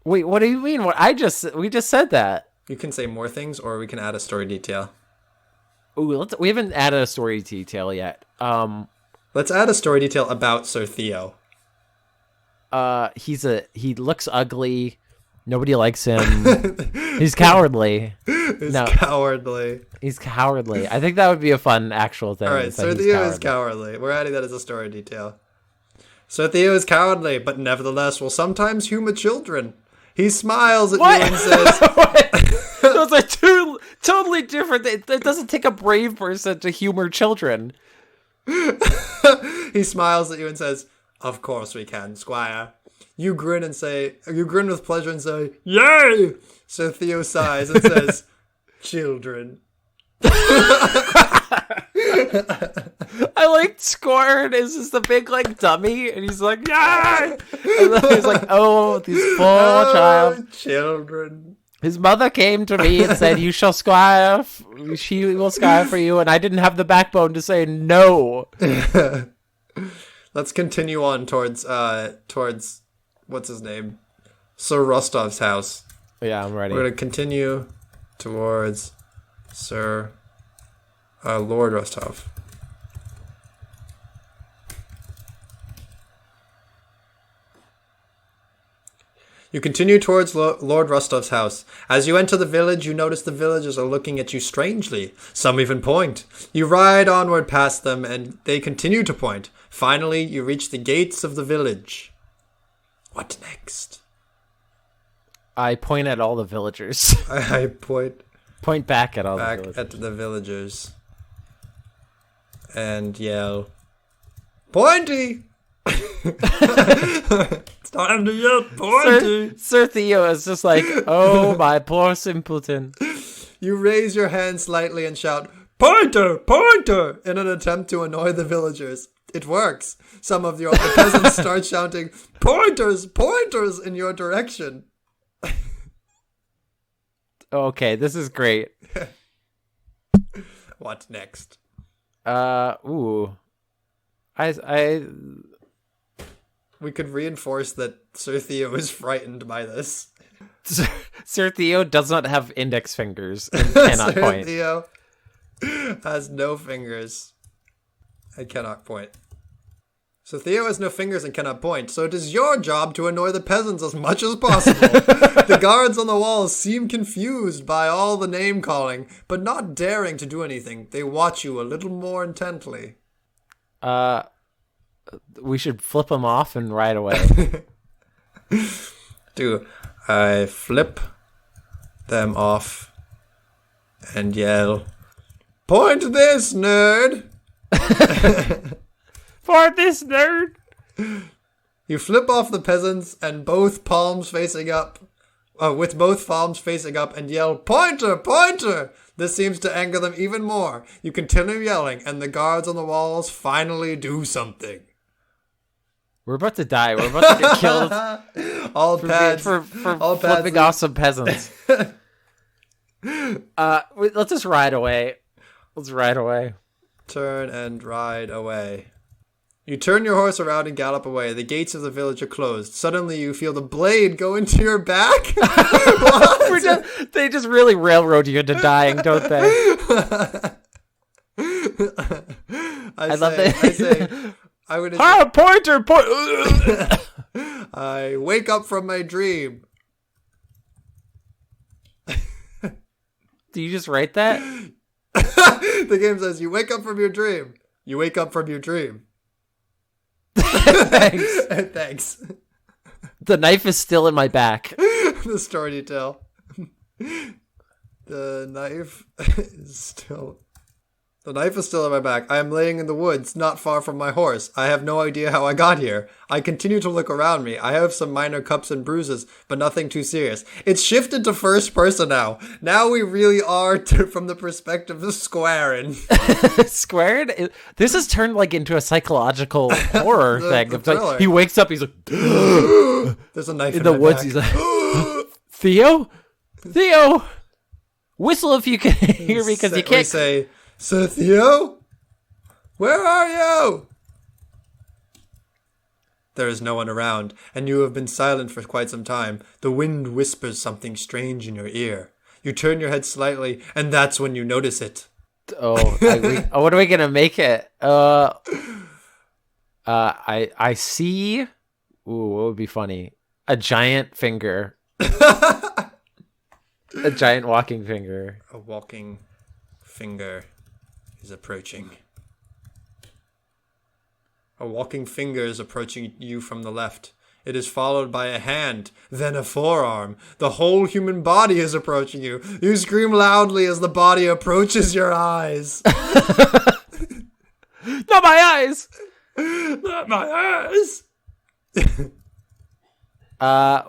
Wait, what do you mean? We just said that. You can say more things, or we can add a story detail. Ooh, we haven't added a story detail yet. Let's add a story detail about Sir Theo. He looks ugly. Nobody likes him. He's cowardly. Cowardly. He's cowardly. I think that would be a fun actual thing. All right, Sir Theo is cowardly. We're adding that as a story detail. Sir Theo is cowardly, but nevertheless will sometimes humor children. He smiles at you and says... Those are two totally different. It doesn't take a brave person to humor children. He smiles at you and says, Of course we can, Squire. You grin with pleasure and say, Yay! Sir Theo sighs and says, Children. I like Squire is just a big like dummy, and he's like, Yay! And then he's like, oh, this poor child. Children. His mother came to me and said, you shall squire, she will squire for you, and I didn't have the backbone to say no. Let's continue on towards what's his name? Sir Rostov's house. Yeah, I'm ready. We're going to continue towards Sir Lord Rostov. You continue towards Lord Rostov's house. As you enter the village, you notice the villagers are looking at you strangely. Some even point. You ride onward past them, and they continue to point. Finally, you reach the gates of the village. What next? I point at all the villagers. I point back at all the back villagers. at the villagers and yell, "Pointy!" It's time to yell, "Pointy!" Sir Theo is just like, oh, my poor simpleton. You raise your hand slightly and shout, "Pointer! Pointer!" in an attempt to annoy the villagers. It works. Some of the peasants start shouting, "Pointers! Pointers!" in your direction. Okay, this is great. What next? Ooh. We could reinforce that Sir Theo is frightened by this. Sir Theo does not have index fingers and cannot Sir point. Theo has no fingers. I cannot point. So Theo has no fingers and cannot point, so it is your job to annoy the peasants as much as possible. The guards on the walls seem confused by all the name calling, but not daring to do anything. They watch you a little more intently. We should flip them off and ride away. I flip them off and yell, "Point this, nerd!" For this nerd! You flip off the peasants and both palms facing up, with both palms facing up and yell, "Pointer! Pointer!" This seems to anger them even more. You continue yelling and the guards on the walls finally do something. We're about to die. We're about to get killed All pads. for all flipping pads. off some peasants. Let's just ride away. Let's ride away. Turn and ride away. You turn your horse around and gallop away. The gates of the village are closed. Suddenly you feel the blade go into your back. They just really railroad you into dying, don't they? I love that. Pointer! I wake up from my dream. Do you just write that? The game says you wake up from your dream. You wake up from your dream. Thanks. Thanks. The knife is still in my back. The story detail. The knife is still in my back. I am laying in the woods, not far from my horse. I have no idea how I got here. I continue to look around me. I have some minor cuts and bruises, but nothing too serious. It's shifted to first person now. Now we really are from the perspective of Squaren. Squared? This has turned like into a psychological horror thing. the It's like, thriller. he wakes up, he's like, There's a knife in the my woods, back. he's like, Theo? Theo? Whistle if you can hear me, because you We can't. say, "Sir Theo? Where are you?" There is no one around, and you have been silent for quite some time. The wind whispers something strange in your ear. You turn your head slightly, and that's when you notice it. What are we gonna make it? I see. Ooh, what would be funny? A giant finger. A giant walking finger. A walking finger is approaching. A walking finger is approaching you from the left. It is followed by a hand, then a forearm. The whole human body is approaching you. You scream loudly as the body approaches your eyes. Not my eyes! Not my eyes!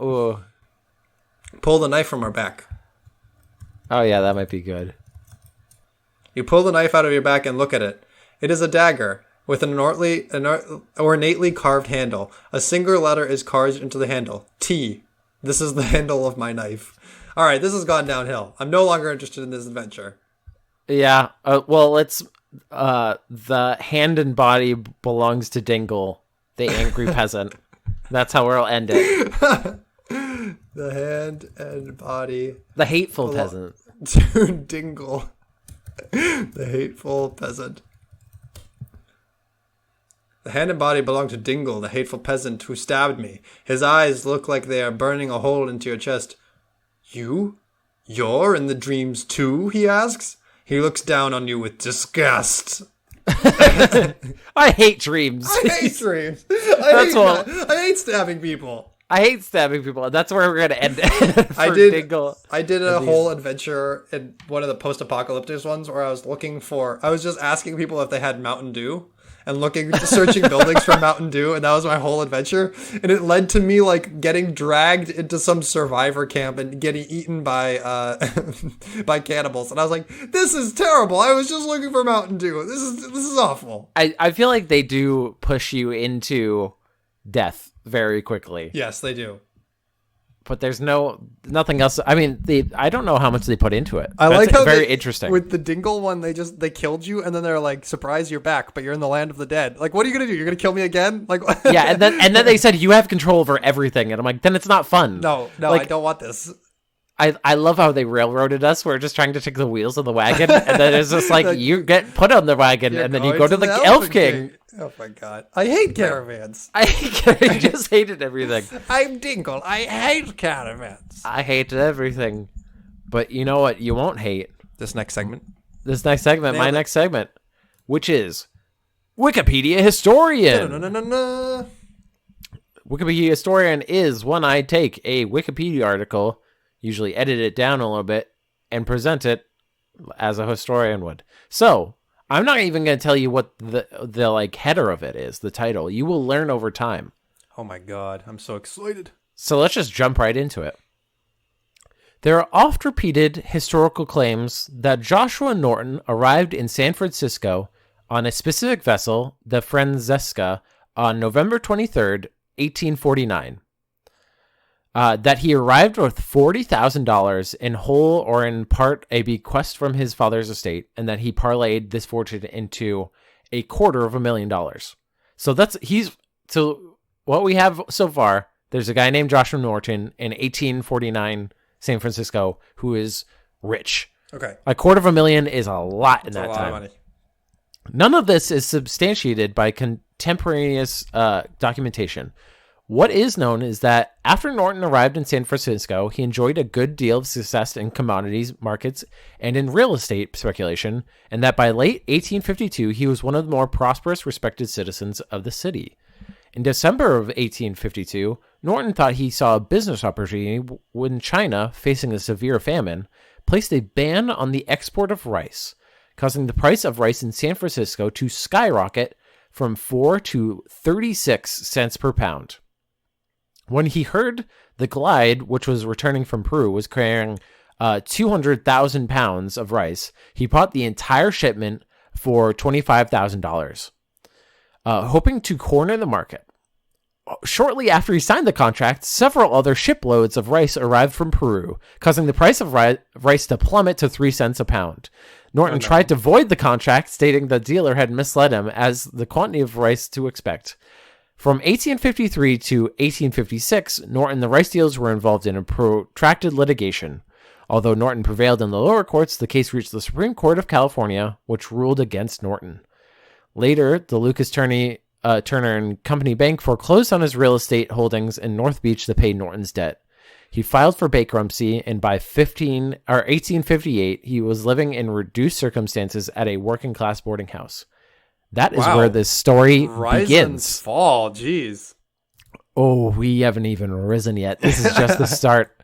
Ooh. Pull the knife from her back. Oh yeah, that might be good. You pull the knife out of your back and look at it. It is a dagger with an ornately carved handle. A single letter is carved into the handle. T. This is the handle of my knife. All right, this has gone downhill. I'm no longer interested in this adventure. Yeah. Well, let's. The hand and body belongs to Dingle, the angry peasant. That's how we'll end it. The hand and body The hateful peasant. to Dingle. The hateful peasant. The hand and body belong to Dingle, the hateful peasant who stabbed me. His eyes look like they are burning a hole into your chest. You? You're in the dreams too? He asks. He looks down on you with disgust. I hate dreams. I hate dreams. That's all. I hate stabbing people. I hate stabbing people. That's where we're gonna end it. I did. Dingle. I did a whole adventure in one of the post-apocalyptic ones where I was just asking people if they had Mountain Dew and searching buildings for Mountain Dew, and that was my whole adventure. And it led to me like getting dragged into some survivor camp and getting eaten by by cannibals. And I was like, "This is terrible. I was just looking for Mountain Dew. This is awful." I feel like they do push you into death very quickly. Yes, they do. But there's nothing else. I mean, I don't know how much they put into it. I like how very interesting. With the Dingle one, they killed you, and then they're like, "Surprise, you're back, but you're in the land of the dead." Like, what are you gonna do? You're gonna kill me again? Like, yeah, and then they said you have control over everything, and I'm like, then it's not fun. No, like, I don't want this. I love how they railroaded us. We're just trying to take the wheels of the wagon, and then it's just like you get put on the wagon, and then you go to the Elf King. Oh my god, I hate caravans. I just hated everything. I'm Dingle. I hate caravans. I hated everything, but you know what? You won't hate This next segment, my next segment, which is Wikipedia Historian. Wikipedia Historian is when I take a Wikipedia article, usually edit it down a little bit, and present it as a historian would. So I'm not even going to tell you what the like header of it is, the title. You will learn over time. Oh my god, I'm so excited. So let's just jump right into it. There are oft-repeated historical claims that Joshua Norton arrived in San Francisco on a specific vessel, the Francesca, on November 23rd, 1849. That he arrived with $40,000 in whole or in part a bequest from his father's estate, and that he parlayed this fortune into $250,000. So what we have so far, there's a guy named Joshua Norton in 1849 San Francisco who is rich. Okay. $250,000 is a lot in that time. That's a lot of money. None of this is substantiated by contemporaneous documentation. What is known is that after Norton arrived in San Francisco, he enjoyed a good deal of success in commodities markets and in real estate speculation, and that by late 1852, he was one of the more prosperous, respected citizens of the city. In December of 1852, Norton thought he saw a business opportunity when China, facing a severe famine, placed a ban on the export of rice, causing the price of rice in San Francisco to skyrocket from 4 to 36 cents per pound. When he heard the Glide, which was returning from Peru, was carrying 200,000 pounds of rice, he bought the entire shipment for $25,000, hoping to corner the market. Shortly after he signed the contract, several other shiploads of rice arrived from Peru, causing the price of rice to plummet to 3 cents a pound. Norton tried to void the contract, stating the dealer had misled him as the quantity of rice to expect. From 1853 to 1856, Norton and the rice dealers were involved in a protracted litigation. Although Norton prevailed in the lower courts, the case reached the Supreme Court of California, which ruled against Norton. Later, the Lucas Turner and Company Bank foreclosed on his real estate holdings in North Beach to pay Norton's debt. He filed for bankruptcy, and by 1858, he was living in reduced circumstances at a working-class boarding house. That is where this story begins. Fall, jeez. Oh, we haven't even risen yet. This is just the start.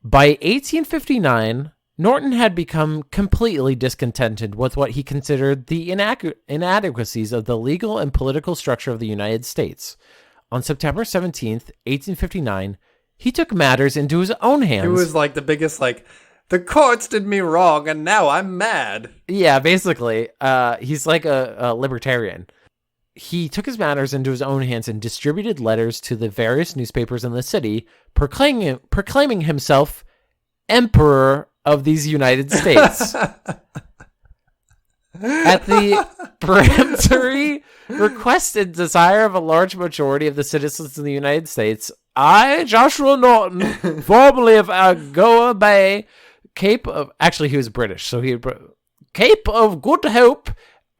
By 1859, Norton had become completely discontented with what he considered the inadequacies of the legal and political structure of the United States. On September 17th, 1859, he took matters into his own hands. It was like the biggest, the courts did me wrong, and now I'm mad. Yeah, basically. He's like a libertarian. He took his matters into his own hands and distributed letters to the various newspapers in the city, proclaiming himself Emperor of these United States. At the peremptory request and desire of a large majority of the citizens in the United States, I, Joshua Norton, formerly of Algoa Bay, Cape of... Actually, he was British, so he... Cape of Good Hope,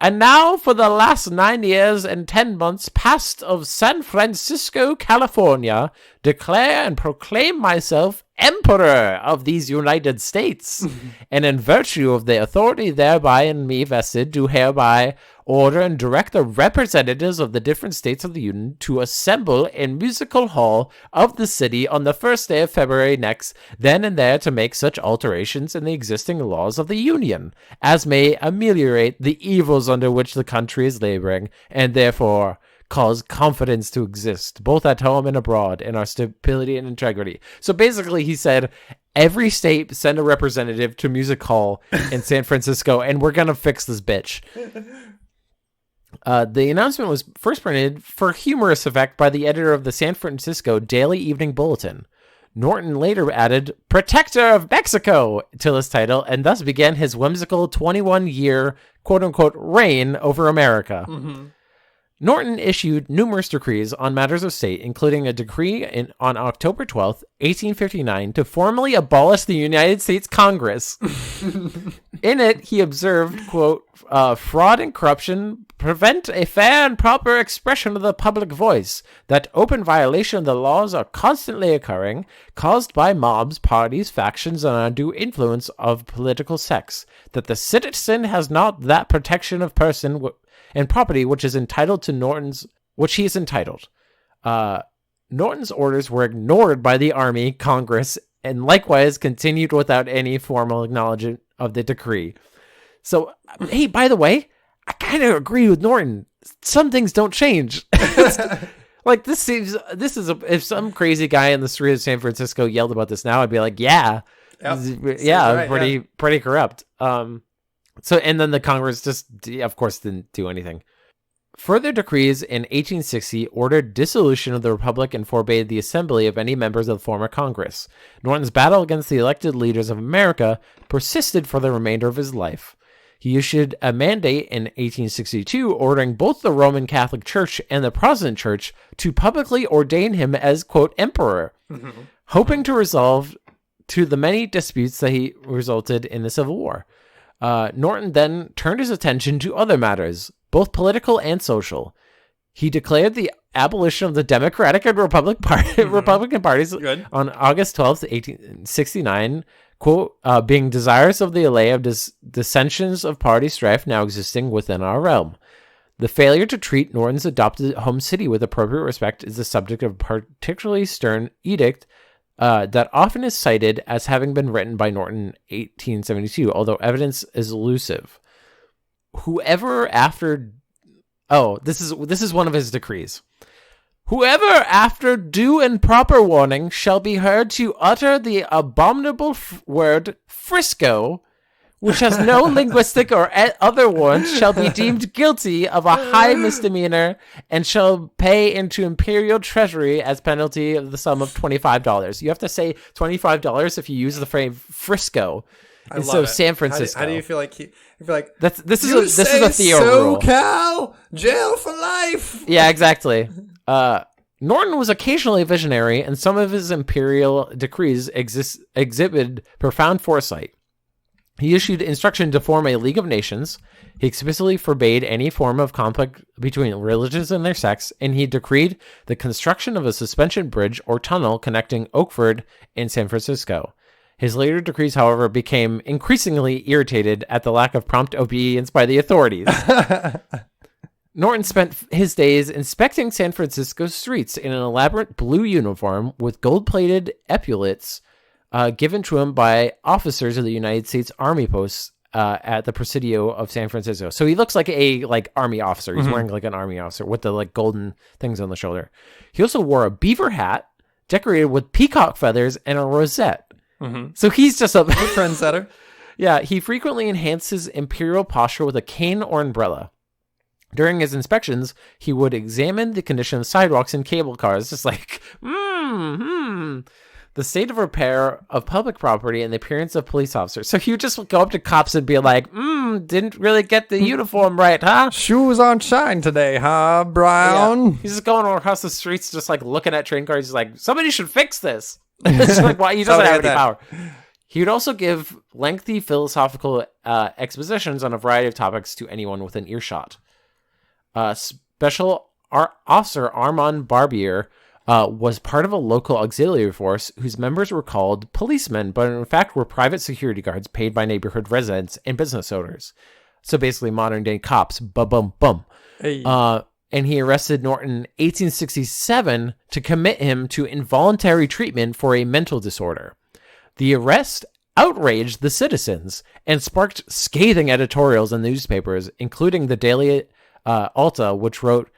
and now for the last 9 years and 10 months past of San Francisco, California, declare and proclaim myself Emperor of these United States, and in virtue of the authority thereby in me vested, do hereby order and direct the representatives of the different states of the Union to assemble in musical hall of the city on the first day of February next, then and there to make such alterations in the existing laws of the Union as may ameliorate the evils under which the country is laboring, and therefore cause confidence to exist, both at home and abroad, in our stability and integrity. So basically, he said, every state send a representative to Music Hall in San Francisco, and we're going to fix this bitch. The announcement was first printed for humorous effect by the editor of the San Francisco Daily Evening Bulletin. Norton later added, Protector of Mexico, to his title, and thus began his whimsical 21-year, quote-unquote, reign over America. Mm-hmm. Norton issued numerous decrees on matters of state, including a decree on October 12th, 1859, to formally abolish the United States Congress. In it, he observed, quote, fraud and corruption prevent a fair and proper expression of the public voice, that open violation of the laws are constantly occurring, caused by mobs, parties, factions, and undue influence of political sects, that the citizen has not that protection of person and property which is entitled to which he is entitled. Norton's orders were ignored by the army, Congress, and likewise continued without any formal acknowledgement of the decree. So, hey, by the way, I kind of agree with Norton. Some things don't change. Like, if some crazy guy in the street of San Francisco yelled about this now, I'd be like, yeah, right, pretty corrupt. So, and then the Congress just, of course, didn't do anything. Further decrees in 1860 ordered dissolution of the Republic and forbade the assembly of any members of the former Congress. Norton's battle against the elected leaders of America persisted for the remainder of his life. He issued a mandate in 1862 ordering both the Roman Catholic Church and the Protestant Church to publicly ordain him as, quote, emperor, hoping to resolve to the many disputes that he resulted in the Civil War. Norton then turned his attention to other matters, both political and social. He declared the abolition of the Democratic and Republican parties on August 12th, 1869, quote, being desirous of the allay of dissensions of party strife now existing within our realm. The failure to treat Norton's adopted home city with appropriate respect is the subject of a particularly stern edict that often is cited as having been written by Norton in 1872, although evidence is elusive. This is one of his decrees. Whoever, after due and proper warning, shall be heard to utter the abominable word Frisco, which has no linguistic or other warrant, shall be deemed guilty of a high misdemeanor and shall pay into imperial treasury as penalty of the sum of $25. You have to say $25 if you use the phrase Frisco instead of San Francisco. How do you feel like this is a Theo rule. SoCal, jail for life. Yeah, exactly. Norton was occasionally visionary, and some of his imperial decrees exhibited profound foresight. He issued instruction to form a League of Nations. He explicitly forbade any form of conflict between religions and their sects, and he decreed the construction of a suspension bridge or tunnel connecting Oakford and San Francisco. His later decrees, however, became increasingly irritated at the lack of prompt obedience by the authorities. Norton spent his days inspecting San Francisco's streets in an elaborate blue uniform with gold-plated epaulets given to him by officers of the United States Army posts at the Presidio of San Francisco. So he looks like a army officer. He's wearing like an army officer with the golden things on the shoulder. He also wore a beaver hat decorated with peacock feathers and a rosette. So he's just a trendsetter. Yeah, he frequently enhances imperial posture with a cane or umbrella. During his inspections, he would examine the condition of sidewalks and cable cars, just like, the state of repair of public property and the appearance of police officers. So he would just go up to cops and be like, didn't really get the uniform right, huh? Shoes aren't shine today, huh, Brown? Yeah. He's just going across the streets, just looking at train cars. He's like, somebody should fix this. It's why he doesn't have any power. He would also give lengthy philosophical expositions on a variety of topics to anyone within earshot. Special Officer Armand Barbier was part of a local auxiliary force whose members were called policemen, but in fact were private security guards paid by neighborhood residents and business owners. So basically modern day cops. Bum. Hey. And he arrested Norton in 1867 to commit him to involuntary treatment for a mental disorder. The arrest outraged the citizens and sparked scathing editorials in the newspapers, including the Daily Alta, which wrote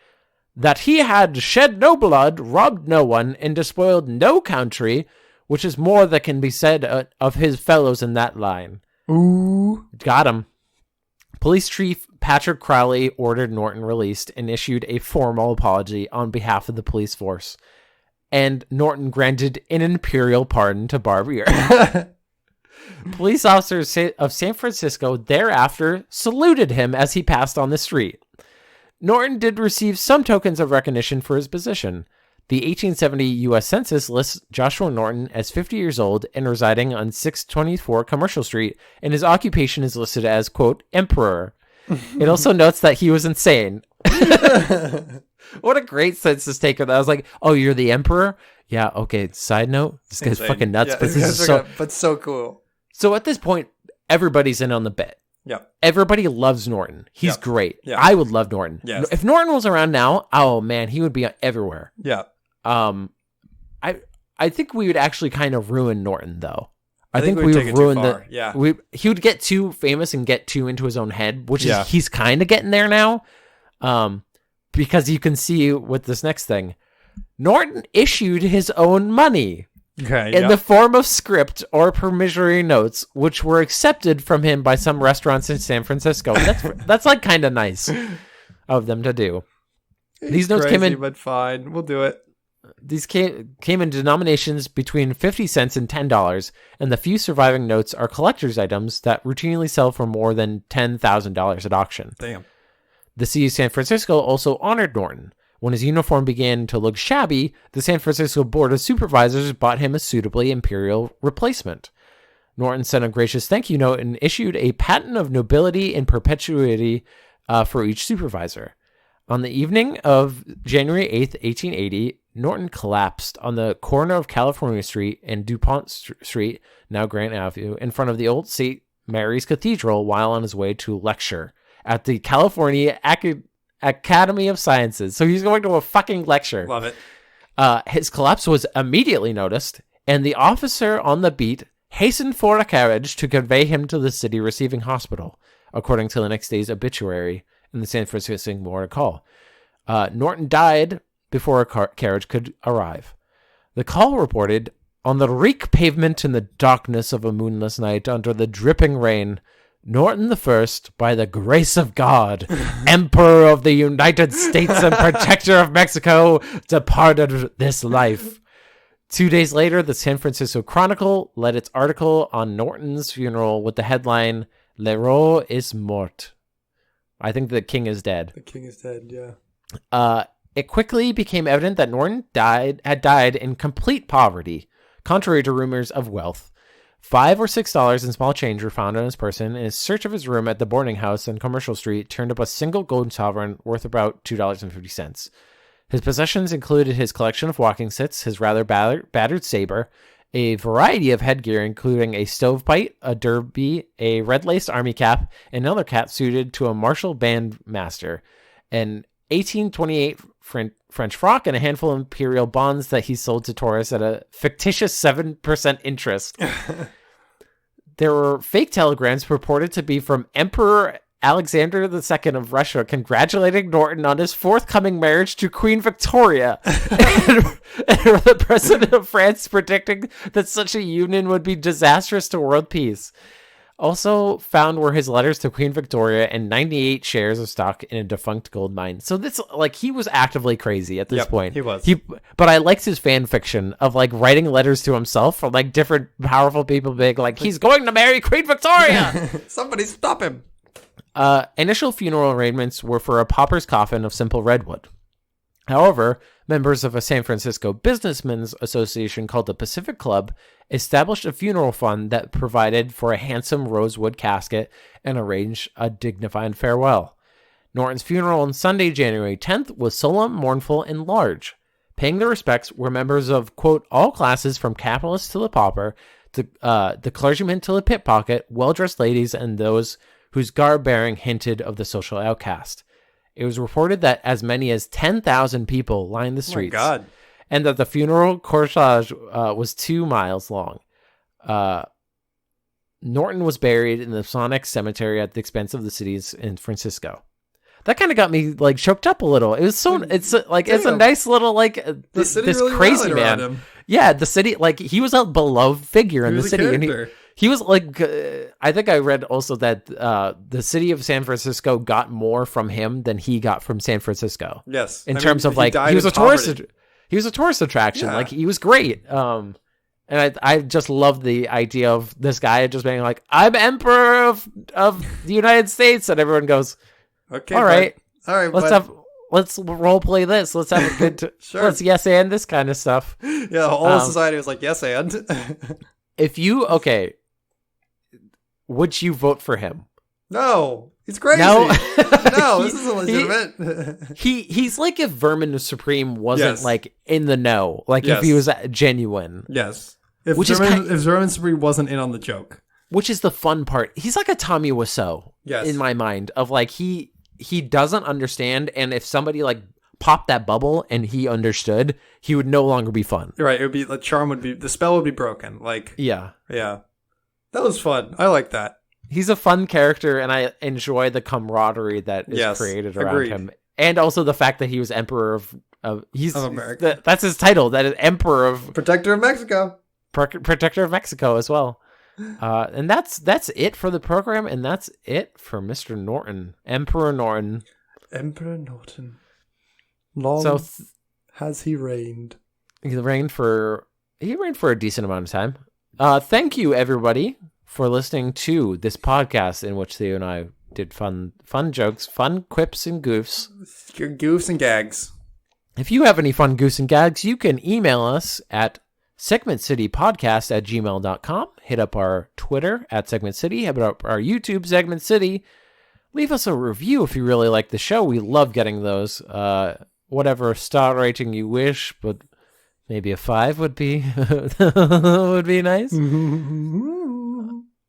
that he had shed no blood, robbed no one, and despoiled no country, which is more that can be said of his fellows in that line. Ooh. Got him. Police Chief Patrick Crowley ordered Norton released and issued a formal apology on behalf of the police force. And Norton granted an imperial pardon to Barbier. Police officers of San Francisco thereafter saluted him as he passed on the street. Norton did receive some tokens of recognition for his position. The 1870 U.S. Census lists Joshua Norton as 50 years old and residing on 624 Commercial Street, and his occupation is listed as, quote, Emperor. It also notes that he was insane. What a great census taker. That I was like, oh, you're the Emperor? Yeah, okay, side note, this guy's fucking nuts, Yeah, but this is so cool. So at this point, everybody's in on the bit. Yeah. Everybody loves Norton. He's great. Yeah. I would love Norton. Yes. If Norton was around now, oh man, he would be everywhere. Yeah. I think we would actually kind of ruin Norton though. I think we we'd would take it too ruin far. Yeah. He would get too famous and get too into his own head, which Yeah. is he's kind of getting there now. Because you can see with this next thing, Norton issued his own money. Okay. In the form of script or promissory notes, which were accepted from him by some restaurants in San Francisco. That's like kind of nice of them to do. These notes crazy, came in, but fine, we'll do it. These came in denominations between 50 cents and $10, and the few surviving notes are collector's items that routinely sell for more than $10,000 at auction. Damn. The city of San Francisco also honored Norton. When his uniform began to look shabby, the San Francisco Board of Supervisors bought him a suitably imperial replacement. Norton sent a gracious thank you note and issued a patent of nobility and perpetuity for each supervisor. On the evening of January 8th, 1880, Norton collapsed on the corner of California Street and DuPont Street, now Grant Avenue, in front of the old St. Mary's Cathedral while on his way to lecture at the California Academy of Sciences. So he's going to a fucking lecture. Love it. His collapse was immediately noticed, and the officer on the beat hastened for a carriage to convey him to the city receiving hospital, according to the next day's obituary in the San Francisco Morning Call. Norton died before a carriage could arrive. The call reported, on the reek pavement in the darkness of a moonless night under the dripping rain, Norton I, by the grace of God, Emperor of the United States and Protector of Mexico, departed this life. 2 days later, the San Francisco Chronicle led its article on Norton's funeral with the headline, Le Roi est mort. I think the king is dead. The king is dead, yeah. It quickly became evident that Norton had died in complete poverty, contrary to rumors of wealth. $5 or $6 in small change were found on his person, and his search of his room at the boarding house on Commercial Street turned up a single gold sovereign worth about $2.50. His possessions included his collection of walking sticks, his rather battered saber, a variety of headgear including a stovepipe, a derby, a red-laced army cap, and another cap suited to a martial band master, an 1828 French frock, and a handful of imperial bonds that he sold to tourists at a fictitious 7% interest. There were fake telegrams purported to be from Emperor Alexander II of Russia congratulating Norton on his forthcoming marriage to Queen Victoria, and the president of France predicting that such a union would be disastrous to world peace. Also found were his letters to Queen Victoria and 98 shares of stock in a defunct gold mine. So this, like, he was actively crazy at this point. He was. But I liked his fan fiction of, like, writing letters to himself from, like, different powerful people being like, he's going to marry Queen Victoria! Somebody stop him! Initial funeral arrangements were for a pauper's coffin of simple redwood. However, members of a San Francisco Businessmen's Association called the Pacific Club established a funeral fund that provided for a handsome rosewood casket and arranged a dignified farewell. Norton's funeral on Sunday, January 10th, was solemn, mournful, and large. Paying their respects were members of, quote, all classes from capitalist to the pauper, the clergyman to the pickpocket, well-dressed ladies, and those whose garb-bearing hinted of the social outcast. It was reported that as many as 10,000 people lined the streets. Oh my God. And that the funeral cortege was 2 miles long. Norton was buried in the Masonic cemetery at the expense of the cities in Francisco. That kind of got me like choked up a little. It was so it's a nice little like this really crazy man. Yeah, the city, like he was a beloved figure in the city, and he was like I think I read also that the city of San Francisco got more from him than he got from San Francisco. Yes, in terms of like he was a tourist. He was a tourist attraction. Yeah. Like he was great. And I just love the idea of this guy just being like, I'm Emperor of the United States, and everyone goes, okay, all right, let's role play this. Let's have a good, sure. Let's yes and this kind of stuff. Yeah, the whole society was like yes and. Would you vote for him? No, he's crazy. No, this isn't legitimate. He's like if Vermin Supreme wasn't like in the know, like if he was genuine. Yes, if Vermin Supreme wasn't in on the joke, which is the fun part. He's like a Tommy Wiseau, in my mind, of like he doesn't understand, and if somebody like popped that bubble and he understood, he would no longer be fun. Right, it would be the spell would be broken. Like yeah, that was fun. I like that. He's a fun character, and I enjoy the camaraderie that is created around him, and also the fact that he was Emperor of America. That's his title. That is Emperor of Protector of Mexico. Protector of Mexico as well. And that's it for the program, and that's it for Mr. Norton, Emperor Norton. Emperor Norton. Long has he reigned? He reigned for a decent amount of time. Thank you, everybody, for listening to this podcast in which Theo and I did fun jokes, fun quips and goofs. Goofs and gags. If you have any fun goofs and gags, you can email us at segmentcitypodcast@gmail.com. Hit up our Twitter at Segment City. Hit up our YouTube, Segment City. Leave us a review if you really like the show. We love getting those. Whatever star rating you wish, but maybe a 5 would be would be nice.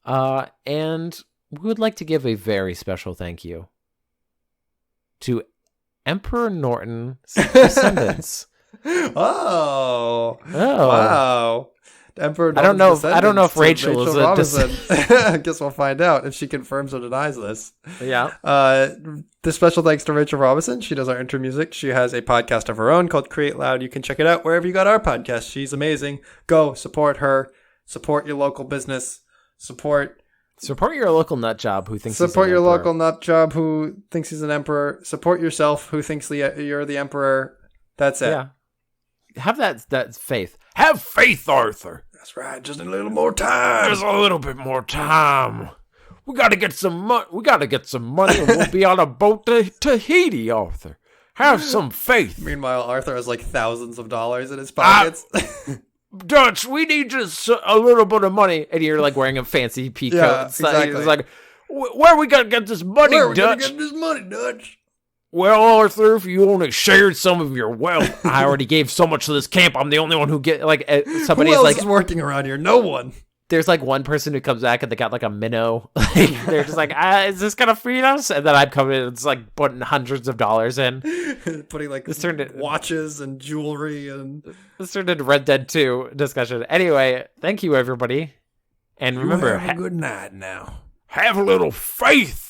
And we would like to give a very special thank you to Emperor Norton's descendants. Oh, wow. Emperor Norton's I don't know if Rachel is a descendant. I guess we'll find out if she confirms or denies this. Yeah. The special thanks to Rachel Robinson. She does our intro music. She has a podcast of her own called Create Loud. You can check it out wherever you got our podcast. She's amazing. Go support her. Support your local business. Support your local nut job who thinks support your local nut job who thinks he's an emperor. Support yourself who thinks you're the emperor. That's it. Yeah. Have that faith. Have faith, Arthur. That's right. Just a little more time. Just a little bit more time. We gotta get some money. And we'll be on a boat to Tahiti, Arthur. Have some faith. Meanwhile, Arthur has like thousands of dollars in his pockets. Dutch, we need just a little bit of money. And you're like wearing a fancy pea coat. Yeah, exactly. It's like, where are we gonna get this money, Dutch? Well, Arthur, if you only shared some of your wealth, I already gave so much to this camp. I'm the only one who get like somebody who else is like is working around here. No one. There's like one person who comes back and they got like a minnow. Like, they're just like, is this gonna feed us? And then I'm coming and it's like putting hundreds of dollars in, putting like this turned into watches and jewelry and this turned into Red Dead 2 discussion. Anyway, thank you everybody, and remember, have a good night now. Have a little faith.